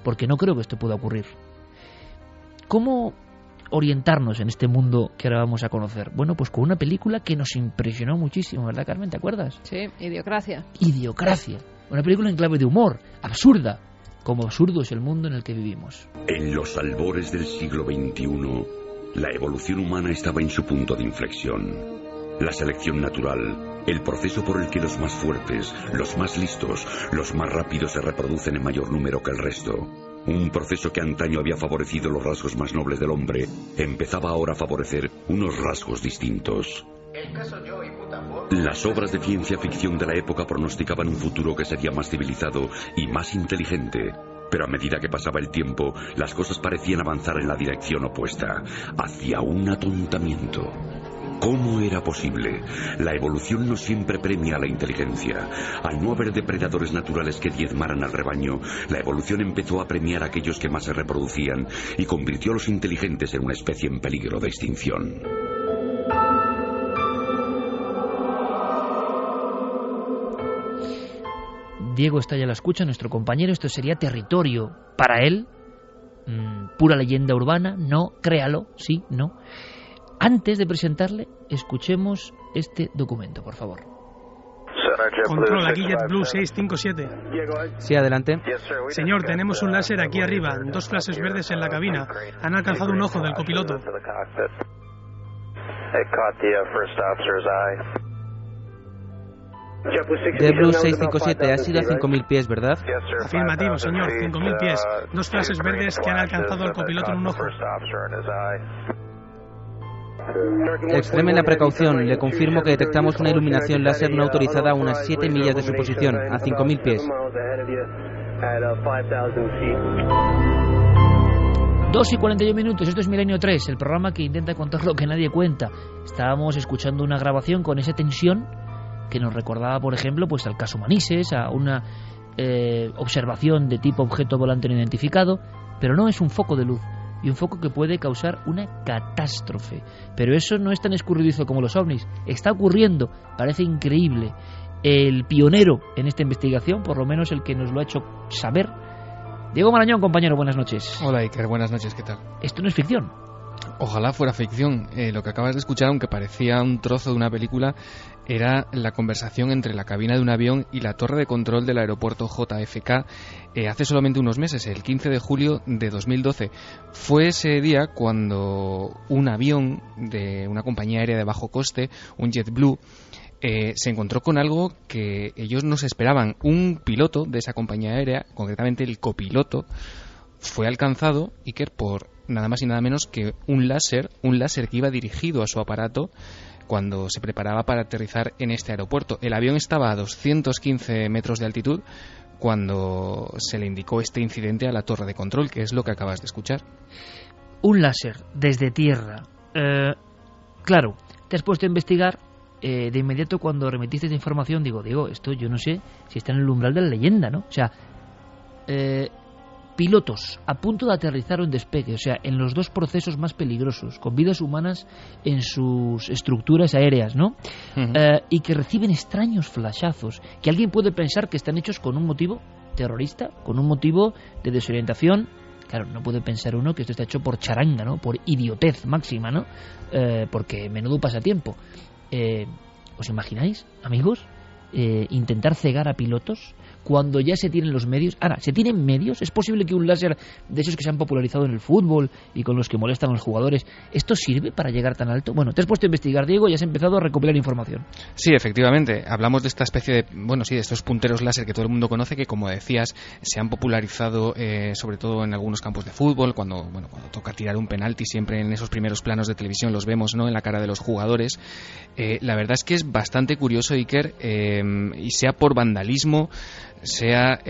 porque no creo que esto pueda ocurrir. ¿Cómo orientarnos en este mundo que ahora vamos a conocer? Bueno, pues con una película que nos impresionó muchísimo, ¿verdad, Carmen? ¿Te acuerdas? Sí, Idiocracia. Una película en clave de humor, absurda, como absurdo es el mundo en el que vivimos. En los albores del siglo XXI, la evolución humana estaba en su punto de inflexión. La selección natural, el proceso por el que los más fuertes, los más listos, los más rápidos se reproducen en mayor número que el resto. Un proceso que antaño había favorecido los rasgos más nobles del hombre, empezaba ahora a favorecer unos rasgos distintos. Las obras de ciencia ficción de la época pronosticaban un futuro que sería más civilizado y más inteligente. Pero a medida que pasaba el tiempo, las cosas parecían avanzar en la dirección opuesta, hacia un atontamiento. ¿Cómo era posible? La evolución no siempre premia a la inteligencia. Al no haber depredadores naturales que diezmaran al rebaño, la evolución empezó a premiar a aquellos que más se reproducían y convirtió a los inteligentes en una especie en peligro de extinción. Diego está ya a la escucha, nuestro compañero. Esto sería territorio para él. Pura leyenda urbana. No, créalo, sí, no. Antes de presentarle, escuchemos este documento, por favor. Control, aquí JetBlue 657. Sí, adelante. Señor, tenemos un láser aquí arriba, 2 flashes verdes en la cabina. Han alcanzado un ojo del copiloto. JetBlue 657 ha sido a 5.000 pies, ¿verdad? Afirmativo, señor, 5.000 pies. 2 flashes verdes que han alcanzado al copiloto en un ojo. Extremen la precaución. Le confirmo que detectamos una iluminación láser no autorizada a unas 7 millas de su posición, a 5.000 pies. 2 y 41 minutos, esto es Milenio 3, el programa que intenta contar lo que nadie cuenta. Estábamos escuchando una grabación con esa tensión que nos recordaba, por ejemplo, pues al caso Manises, a una observación de tipo objeto volante no identificado, pero no es un foco de luz. Y un foco que puede causar una catástrofe. Pero eso no es tan escurridizo como los ovnis. Está ocurriendo, parece increíble. El pionero en esta investigación, por lo menos el que nos lo ha hecho saber, Diego Marañón, compañero, buenas noches. Hola Iker, buenas noches, ¿qué tal? Esto no es ficción. Ojalá fuera ficción. Lo que acabas de escuchar, aunque parecía un trozo de una película, era la conversación entre la cabina de un avión y la torre de control del aeropuerto JFK hace solamente unos meses, el 15 de julio de 2012. Fue ese día cuando un avión de una compañía aérea de bajo coste, un JetBlue, se encontró con algo que ellos no se esperaban. Un piloto de esa compañía aérea, concretamente el copiloto, fue alcanzado, Iker, por nada más y nada menos que un láser que iba dirigido a su aparato cuando se preparaba para aterrizar en este aeropuerto. El avión estaba a 215 metros de altitud cuando se le indicó este incidente a la torre de control, que es lo que acabas de escuchar. Un láser desde tierra. Claro, te has puesto a investigar. De inmediato cuando remitiste esta información digo, esto yo no sé si está en el umbral de la leyenda, ¿no? O sea, pilotos a punto de aterrizar o en despegue, o sea, en los dos procesos más peligrosos, con vidas humanas en sus estructuras aéreas, ¿no? Y que reciben extraños flashazos, que alguien puede pensar que están hechos con un motivo terrorista, con un motivo de desorientación. Claro, no puede pensar uno que esto está hecho por charanga, ¿no? Por idiotez máxima, ¿no? Porque menudo pasatiempo. ¿Os imagináis, amigos, intentar cegar a pilotos cuando ya se tienen los medios? Ahora, ¿se tienen medios? ¿Es posible que un láser de esos que se han popularizado en el fútbol y con los que molestan a los jugadores, esto sirve para llegar tan alto? Bueno, te has puesto a investigar, Diego, y has empezado a recopilar información. Sí, efectivamente. Hablamos de esta especie de, de estos punteros láser que todo el mundo conoce, que, como decías, se han popularizado sobre todo en algunos campos de fútbol, cuando toca tirar un penalti, siempre en esos primeros planos de televisión los vemos, ¿no?, en la cara de los jugadores. La verdad es que es bastante curioso, Iker, y sea por vandalismo, sea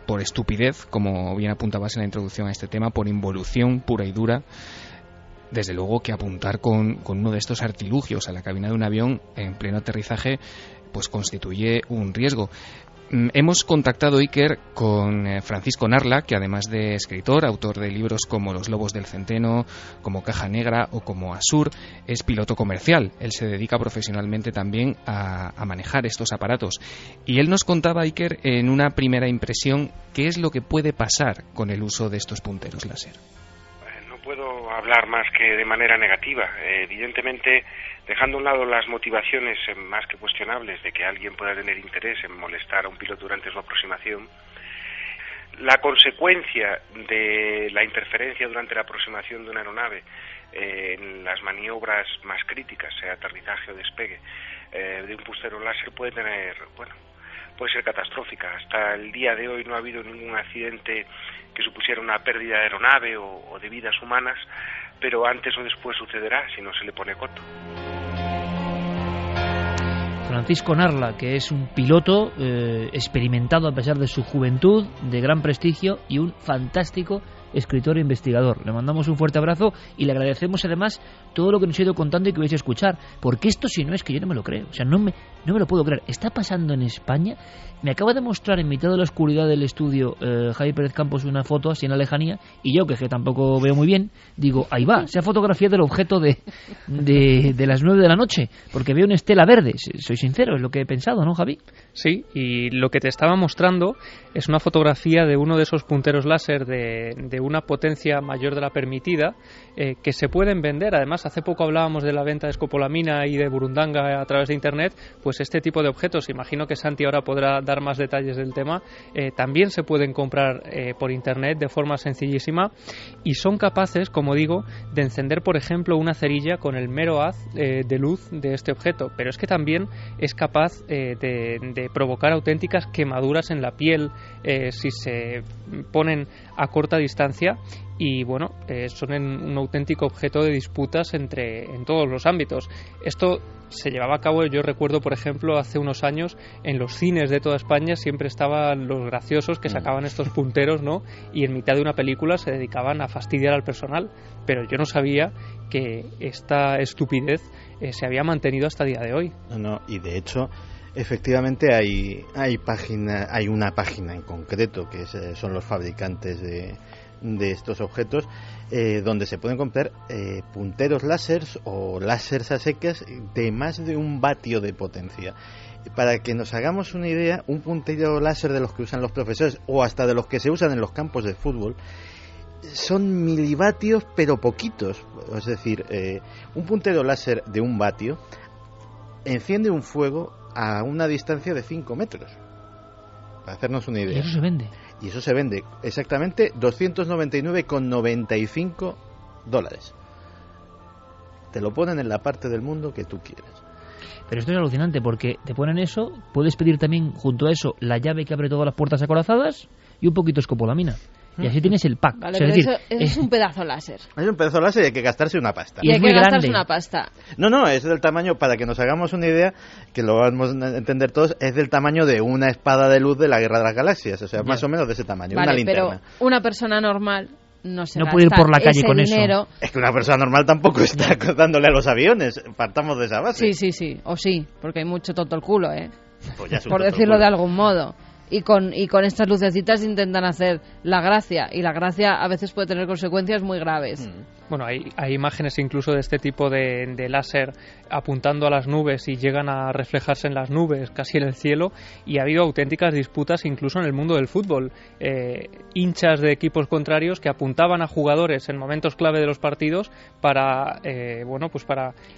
por estupidez, como bien apuntabas en la introducción a este tema, por involución pura y dura, desde luego que apuntar con uno de estos artilugios a la cabina de un avión en pleno aterrizaje pues constituye un riesgo. Hemos contactado, Iker, con Francisco Narla, que además de escritor, autor de libros como Los Lobos del Centeno, como Caja Negra o como Asur, es piloto comercial. Él se dedica profesionalmente también a manejar estos aparatos. Y él nos contaba, Iker, en una primera impresión, qué es lo que puede pasar con el uso de estos punteros láser. No puedo hablar más que de manera negativa. Evidentemente, dejando a un lado las motivaciones más que cuestionables de que alguien pueda tener interés en molestar a un piloto durante su aproximación, la consecuencia de la interferencia durante la aproximación de una aeronave en las maniobras más críticas, sea aterrizaje o despegue, de un puntero láser puede tener, puede ser catastrófica. Hasta el día de hoy no ha habido ningún accidente que supusiera una pérdida de aeronave o de vidas humanas, pero antes o después sucederá si no se le pone coto. Francisco Narla, que es un piloto experimentado a pesar de su juventud, de gran prestigio y un fantástico escritor e investigador. Le mandamos un fuerte abrazo y le agradecemos además todo lo que nos ha ido contando y que vais a escuchar, porque esto si no es que yo no me lo creo, o sea, no me lo puedo creer. Está pasando en España. Me acaba de mostrar en mitad de la oscuridad del estudio Javi Pérez Campos una foto así en la lejanía, y yo, que tampoco veo muy bien, digo, ahí va, se ha fotografiado el objeto de las 9 de la noche, porque veo una estela verde. Soy sincero, es lo que he pensado, ¿no, Javi? Sí, y lo que te estaba mostrando es una fotografía de uno de esos punteros láser de una potencia mayor de la permitida, que se pueden vender. Además, hace poco hablábamos de la venta de escopolamina y de burundanga a través de Internet. Pues este tipo de objetos, imagino que Santi ahora podrá dar más detalles del tema, también se pueden comprar por Internet de forma sencillísima, y son capaces, como digo, de encender, por ejemplo, una cerilla con el mero haz de luz de este objeto, pero es que también es capaz de provocar auténticas quemaduras en la piel si se ponen a corta distancia. Y bueno, son un auténtico objeto de disputas en todos los ámbitos. Esto se llevaba a cabo, yo recuerdo, por ejemplo, hace unos años en los cines de toda España siempre estaban los graciosos que sacaban estos punteros, ¿no? Y en mitad de una película se dedicaban a fastidiar al personal, pero yo no sabía que esta estupidez se había mantenido hasta el día de hoy. No, y de hecho, efectivamente hay una página en concreto que son los fabricantes de estos objetos, donde se pueden comprar punteros láseres o láseres a secas de más de 1 vatio de potencia. Para que nos hagamos una idea, un puntero láser de los que usan los profesores o hasta de los que se usan en los campos de fútbol son milivatios, pero poquitos. Es decir, un puntero láser de 1 vatio enciende un fuego a una distancia de 5 metros. Para hacernos una idea. ¿Y eso se vende? Y eso se vende exactamente $299,95. Te lo ponen en la parte del mundo que tú quieras. Pero esto es alucinante, porque te ponen eso, puedes pedir también junto a eso la llave que abre todas las puertas acorazadas y un poquito de escopolamina. Y así tienes el pack. Vale, o sea, pero es decir, eso es un pedazo láser. Es un pedazo láser y hay que gastarse una pasta. Y hay que gastarse una pasta. No, es del tamaño, para que nos hagamos una idea, que lo vamos a entender todos, es del tamaño de una espada de luz de la Guerra de las Galaxias. O sea, más o menos de ese tamaño, vale, una linterna. Pero una persona normal no puede ir por la calle con dinero. eso. Es que una persona normal tampoco está dándole a los aviones. Partamos de esa base. Sí. O sí, porque hay mucho tonto el culo, Pues ya es un por tonto decirlo el culo. de algún modo. Y con estas lucecitas intentan hacer la gracia, y la gracia a veces puede tener consecuencias muy graves. Bueno, hay imágenes incluso de este tipo de láser apuntando a las nubes y llegan a reflejarse en las nubes, casi en el cielo, y ha habido auténticas disputas incluso en el mundo del fútbol. Hinchas de equipos contrarios que apuntaban a jugadores en momentos clave de los partidos para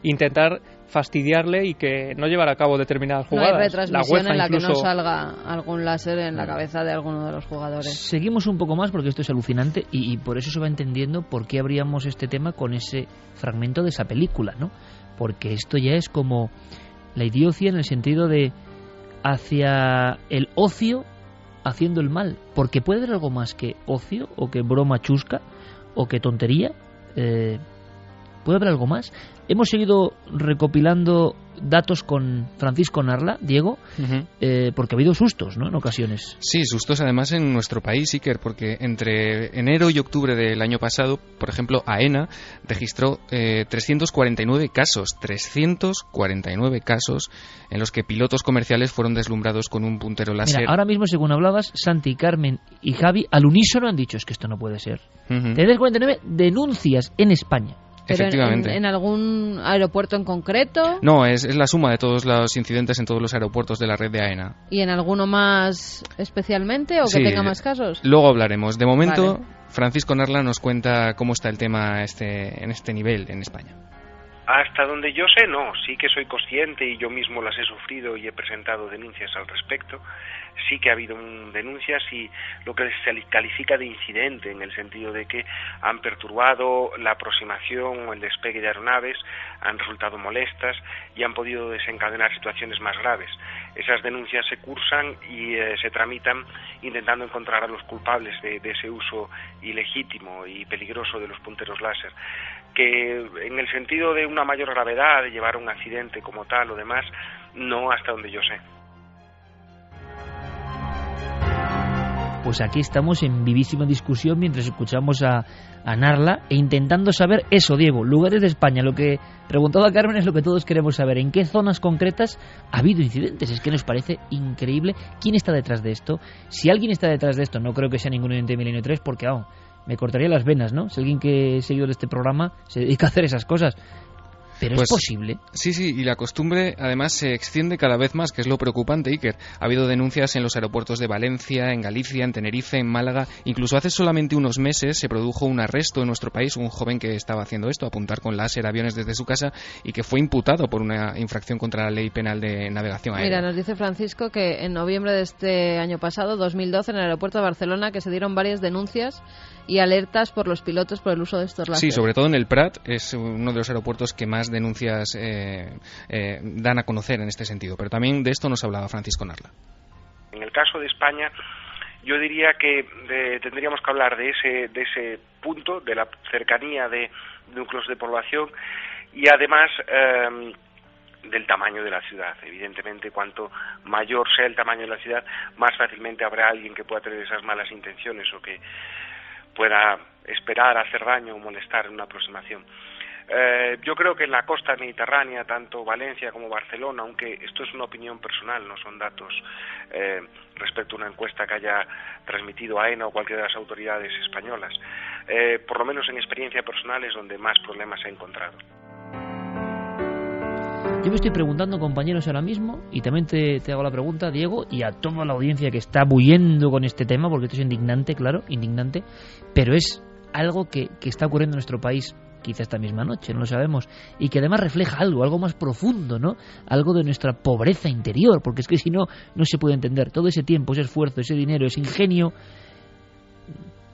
intentar fastidiarle y que no llevara a cabo determinadas jugadas. No hay retransmisión en la incluso... que no salga algún láser en la cabeza de alguno de los jugadores. Seguimos un poco más porque esto es alucinante y por eso se va entendiendo por qué abríamos este tema con ese fragmento de esa película, ¿no? Porque esto ya es como la idiocia en el sentido de hacia el ocio haciendo el mal, porque puede haber algo más que ocio o que broma chusca o que tontería. ¿Puede haber algo más? Hemos seguido recopilando datos con Francisco Narla, Diego, porque ha habido sustos, ¿no?, en ocasiones. Sí, sustos además en nuestro país, Iker, porque entre enero y octubre del año pasado, por ejemplo, AENA registró 349 casos en los que pilotos comerciales fueron deslumbrados con un puntero láser. Mira, ahora mismo, según hablabas, Santi, Carmen y Javi al unísono han dicho, es que esto no puede ser. 349 denuncias en España. ¿Pero efectivamente. en algún aeropuerto en concreto? No, es la suma de todos los incidentes en todos los aeropuertos de la red de AENA. ¿Y en alguno más especialmente o que tenga más casos? Luego hablaremos. De momento, vale. Francisco Narla nos cuenta cómo está el tema en este nivel en España. Hasta donde yo sé, no. Sí que soy consciente y yo mismo las he sufrido y he presentado denuncias al respecto, sí que ha habido denuncias y lo que se califica de incidente, en el sentido de que han perturbado la aproximación o el despegue de aeronaves, han resultado molestas y han podido desencadenar situaciones más graves. Esas denuncias se cursan y se tramitan intentando encontrar a los culpables de ese uso ilegítimo y peligroso de los punteros láser, que en el sentido de una mayor gravedad, de llevar a un accidente como tal o demás, no, hasta donde yo sé. Pues aquí estamos en vivísima discusión mientras escuchamos a Narla e intentando saber eso, Diego, lugares de España. Lo que preguntaba Carmen es lo que todos queremos saber. ¿En qué zonas concretas ha habido incidentes? Es que nos parece increíble. ¿Quién está detrás de esto? Si alguien está detrás de esto, no creo que sea ningún oyente de Milenio 3, porque me cortaría las venas, ¿no? Si alguien que es seguidor de este programa se dedica a hacer esas cosas. ¿Pero pues, es posible? Sí, y la costumbre además se extiende cada vez más, que es lo preocupante, Iker. Ha habido denuncias en los aeropuertos de Valencia, en Galicia, en Tenerife, en Málaga. Incluso hace solamente unos meses se produjo un arresto en nuestro país, un joven que estaba haciendo esto, apuntar con láser aviones desde su casa, y que fue imputado por una infracción contra la ley penal de navegación aérea. Mira, nos dice Francisco que en noviembre de este año pasado, 2012, en el aeropuerto de Barcelona, que se dieron varias denuncias y alertas por los pilotos por el uso de estos láseres. Sí, sobre todo en el Prat, es uno de los aeropuertos que más denuncias dan a conocer en este sentido. Pero también de esto nos hablaba Francisco Narla. En el caso de España, yo diría que tendríamos que hablar de ese punto, de la cercanía de núcleos de población y además del tamaño de la ciudad. Evidentemente, cuanto mayor sea el tamaño de la ciudad, más fácilmente habrá alguien que pueda tener esas malas intenciones o que pueda esperar hacer daño o molestar en una aproximación. Yo creo que en la costa mediterránea, tanto Valencia como Barcelona, aunque esto es una opinión personal, no son datos respecto a una encuesta que haya transmitido AENA o cualquiera de las autoridades españolas, por lo menos en experiencia personal es donde más problemas he encontrado. Yo me estoy preguntando, compañeros, ahora mismo, y también te hago la pregunta, Diego, y a toda la audiencia que está bulliendo con este tema, porque esto es indignante, claro, indignante, pero es algo que está ocurriendo en nuestro país, quizá esta misma noche, no lo sabemos, y que además refleja algo más profundo, ¿no? Algo de nuestra pobreza interior, porque es que si no, no se puede entender todo ese tiempo, ese esfuerzo, ese dinero, ese ingenio.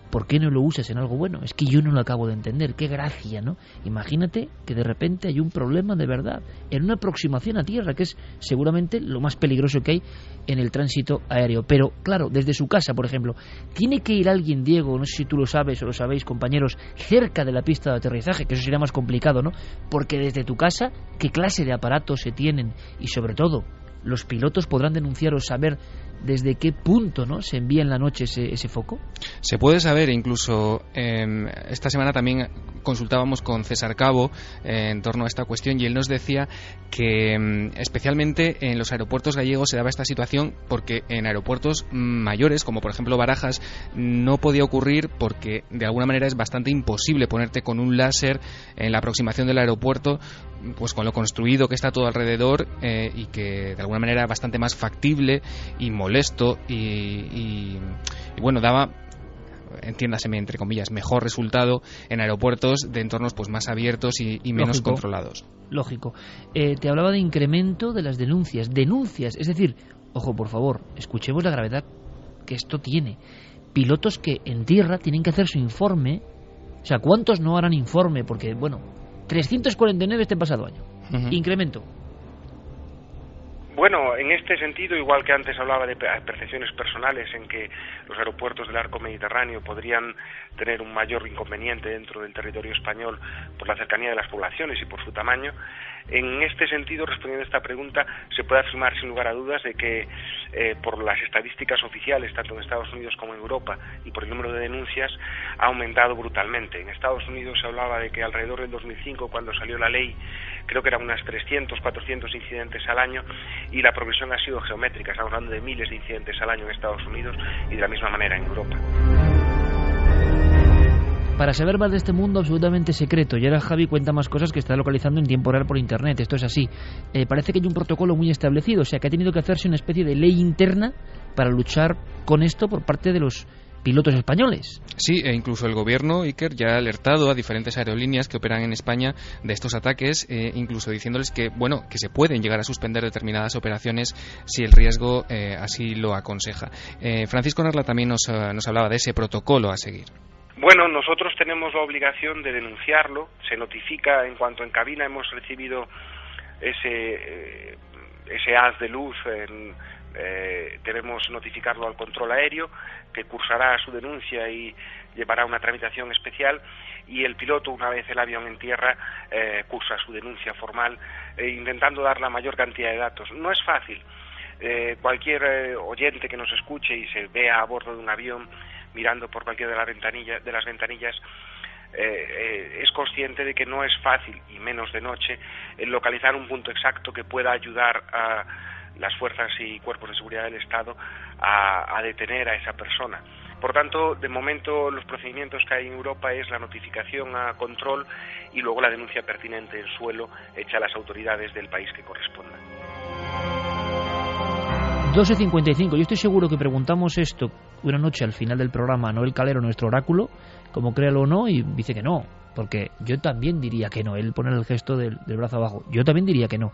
¿Por qué no lo usas en algo bueno? Es que yo no lo acabo de entender. Qué gracia, ¿no? Imagínate que de repente hay un problema de verdad en una aproximación a tierra, que es seguramente lo más peligroso que hay en el tránsito aéreo. Pero, claro, desde su casa, por ejemplo, tiene que ir alguien, Diego, no sé si tú lo sabes o lo sabéis, compañeros, cerca de la pista de aterrizaje, que eso sería más complicado, ¿no? Porque desde tu casa, ¿qué clase de aparatos se tienen? Y sobre todo, los pilotos podrán denunciar o saber desde qué punto, ¿no?, se envía en la noche ese foco. Se puede saber, incluso esta semana también consultábamos con César Cabo en torno a esta cuestión y él nos decía que especialmente en los aeropuertos gallegos se daba esta situación porque en aeropuertos mayores, como por ejemplo Barajas, no podía ocurrir porque de alguna manera es bastante imposible ponerte con un láser en la aproximación del aeropuerto, pues con lo construido que está todo alrededor y que de alguna manera es bastante más factible y molesto y bueno, daba, entiéndaseme entre comillas, mejor resultado en aeropuertos de entornos pues más abiertos y menos controlados. Lógico. Te hablaba de incremento de las denuncias, es decir, ojo, por favor, escuchemos la gravedad que esto tiene. Pilotos que en tierra tienen que hacer su informe, o sea, ¿cuántos no harán informe? Porque, bueno, 349 este pasado año. Incremento. Bueno, en este sentido, igual que antes hablaba de percepciones personales en que los aeropuertos del arco mediterráneo podrían tener un mayor inconveniente dentro del territorio español por la cercanía de las poblaciones y por su tamaño, en este sentido, respondiendo a esta pregunta, se puede afirmar sin lugar a dudas de que por las estadísticas oficiales, tanto en Estados Unidos como en Europa, y por el número de denuncias, ha aumentado brutalmente. En Estados Unidos se hablaba de que alrededor del 2005, cuando salió la ley, creo que eran unas 300, 400 incidentes al año, y la progresión ha sido geométrica. Estamos hablando de miles de incidentes al año en Estados Unidos y de la misma manera en Europa. Para saber más de este mundo absolutamente secreto, y ahora Javi cuenta más cosas que está localizando en tiempo real por internet, esto es así, parece que hay un protocolo muy establecido, o sea que ha tenido que hacerse una especie de ley interna para luchar con esto por parte de los pilotos españoles. Sí, e incluso el gobierno, Iker, ya ha alertado a diferentes aerolíneas que operan en España de estos ataques, incluso diciéndoles que, bueno, que se pueden llegar a suspender determinadas operaciones si el riesgo así lo aconseja. Francisco Narla también nos hablaba de ese protocolo a seguir. Bueno, nosotros tenemos la obligación de denunciarlo. Se notifica en cuanto en cabina hemos recibido ese haz de luz. Debemos notificarlo al control aéreo, que cursará su denuncia y llevará una tramitación especial, y el piloto, una vez el avión en tierra, cursa su denuncia formal, intentando dar la mayor cantidad de datos. No es fácil. Cualquier oyente que nos escuche y se vea a bordo de un avión mirando por cualquiera de las ventanillas es consciente de que no es fácil, y menos de noche, el localizar un punto exacto que pueda ayudar a las fuerzas y cuerpos de seguridad del Estado a detener a esa persona. Por tanto, de momento los procedimientos que hay en Europa es la notificación a control y luego la denuncia pertinente en suelo hecha a las autoridades del país que corresponda. 12:55. Yo estoy seguro que preguntamos esto una noche al final del programa a Noel Calero, nuestro oráculo, como créalo o no, y dice que no, porque yo también diría que no. Él pone el gesto del brazo abajo. Yo también diría que no.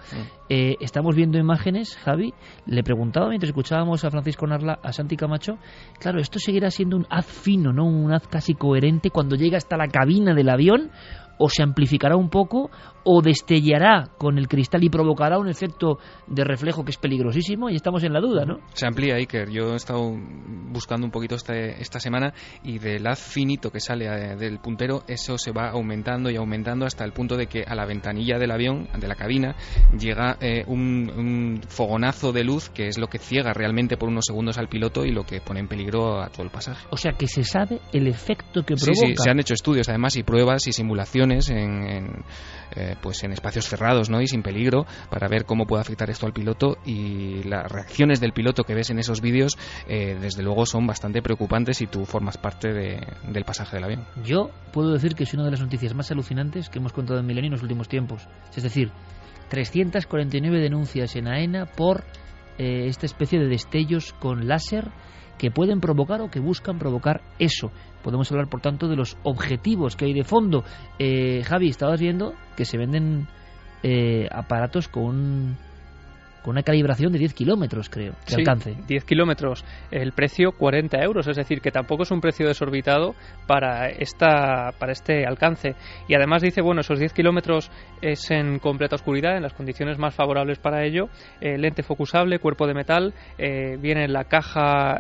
Estamos viendo imágenes, Javi. Le preguntaba mientras escuchábamos a Francisco Narla, a Santi Camacho, claro, esto seguirá siendo un haz fino, ¿no? Un haz casi coherente cuando llega hasta la cabina del avión, o se amplificará un poco, o destellará con el cristal y provocará un efecto de reflejo que es peligrosísimo, y estamos en la duda, ¿no? Se amplía, Iker. Yo he estado buscando un poquito esta semana, y del haz finito que sale del puntero, eso se va aumentando y aumentando hasta el punto de que a la ventanilla del avión, de la cabina, llega un fogonazo de luz que es lo que ciega realmente por unos segundos al piloto y lo que pone en peligro a todo el pasaje. O sea que se sabe el efecto que provoca. Sí, se han hecho estudios además y pruebas y simulaciones en espacios cerrados, ¿no? Y sin peligro, para ver cómo puede afectar esto al piloto, y las reacciones del piloto que ves en esos vídeos desde luego son bastante preocupantes si tú formas parte del pasaje del avión. Yo puedo decir que es una de las noticias más alucinantes que hemos contado en Milenio en los últimos tiempos. Es decir, 349 denuncias en AENA por esta especie de destellos con láser que pueden provocar o que buscan provocar eso. Podemos hablar, por tanto, de los objetivos que hay de fondo. Javi, estabas viendo que se venden aparatos con una calibración de 10 kilómetros, creo, de alcance. 10 kilómetros, el precio 40 euros, es decir, que tampoco es un precio desorbitado para este alcance. Y además dice, bueno, esos 10 kilómetros es en completa oscuridad, en las condiciones más favorables para ello, lente focusable, cuerpo de metal, viene en la caja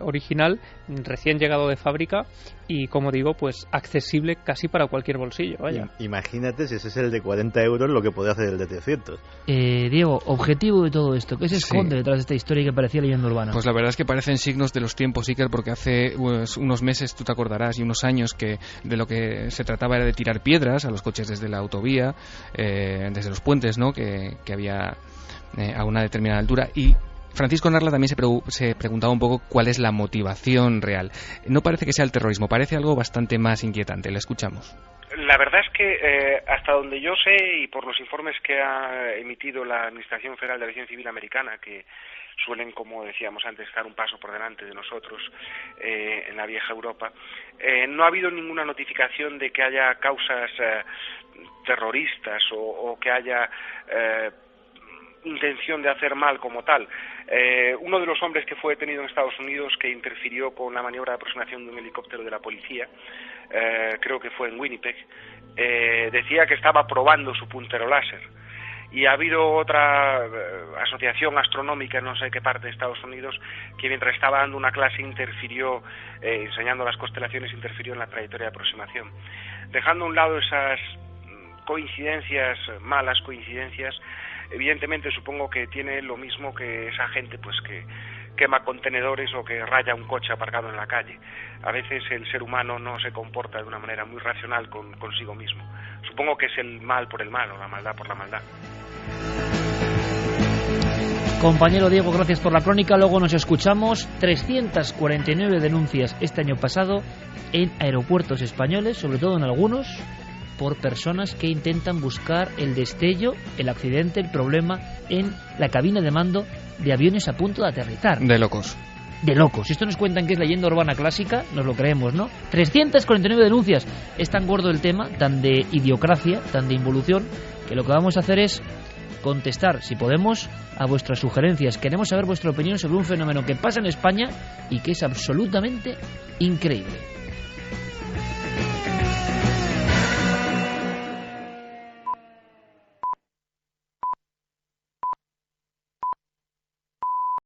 original, recién llegado de fábrica, y como digo, pues accesible casi para cualquier bolsillo. Vaya. Imagínate si ese es el de 40 euros lo que puede hacer el de 300. Diego, objetivo de todo esto, ¿qué se esconde detrás de esta historia que parecía leyenda urbana? Pues la verdad es que parecen signos de los tiempos, Iker, porque hace unos meses, tú te acordarás, y unos años, que de lo que se trataba era de tirar piedras a los coches desde la autovía, desde los puentes, ¿no? que había a una determinada altura. Y Francisco Narla también se preguntaba un poco cuál es la motivación real. No parece que sea el terrorismo, parece algo bastante más inquietante. Le escuchamos. La verdad es que hasta donde yo sé, y por los informes que ha emitido la Administración Federal de Aviación Civil Americana, que suelen, como decíamos antes, estar un paso por delante de nosotros en la vieja Europa, no ha habido ninguna notificación de que haya causas terroristas o que haya intención de hacer mal como tal. Uno de los hombres que fue detenido en Estados Unidos, que interfirió con la maniobra de aproximación de un helicóptero de la policía, creo que fue en Winnipeg, decía que estaba probando su puntero láser. Y ha habido otra asociación astronómica en no sé qué parte de Estados Unidos que mientras estaba dando una clase interfirió, enseñando las constelaciones, interfirió en la trayectoria de aproximación. Dejando a un lado esas coincidencias, malas coincidencias, evidentemente supongo que tiene lo mismo que esa gente pues que quema contenedores o que raya un coche aparcado en la calle. A veces el ser humano no se comporta de una manera muy racional consigo mismo. Supongo que es el mal por el mal o la maldad por la maldad. Compañero Diego, gracias por la crónica. Luego nos escuchamos. 349 denuncias este año pasado en aeropuertos españoles, sobre todo en algunos, por personas que intentan buscar el destello, el accidente, el problema en la cabina de mando de aviones a punto de aterrizar. De locos. de locos. Si esto nos cuentan que es leyenda urbana clásica, nos lo creemos, ¿no? 349 denuncias. Es tan gordo el tema, tan de idiocracia, tan de involución, que lo que vamos a hacer es contestar, si podemos, a vuestras sugerencias. Queremos saber vuestra opinión sobre un fenómeno que pasa en España y que es absolutamente increíble.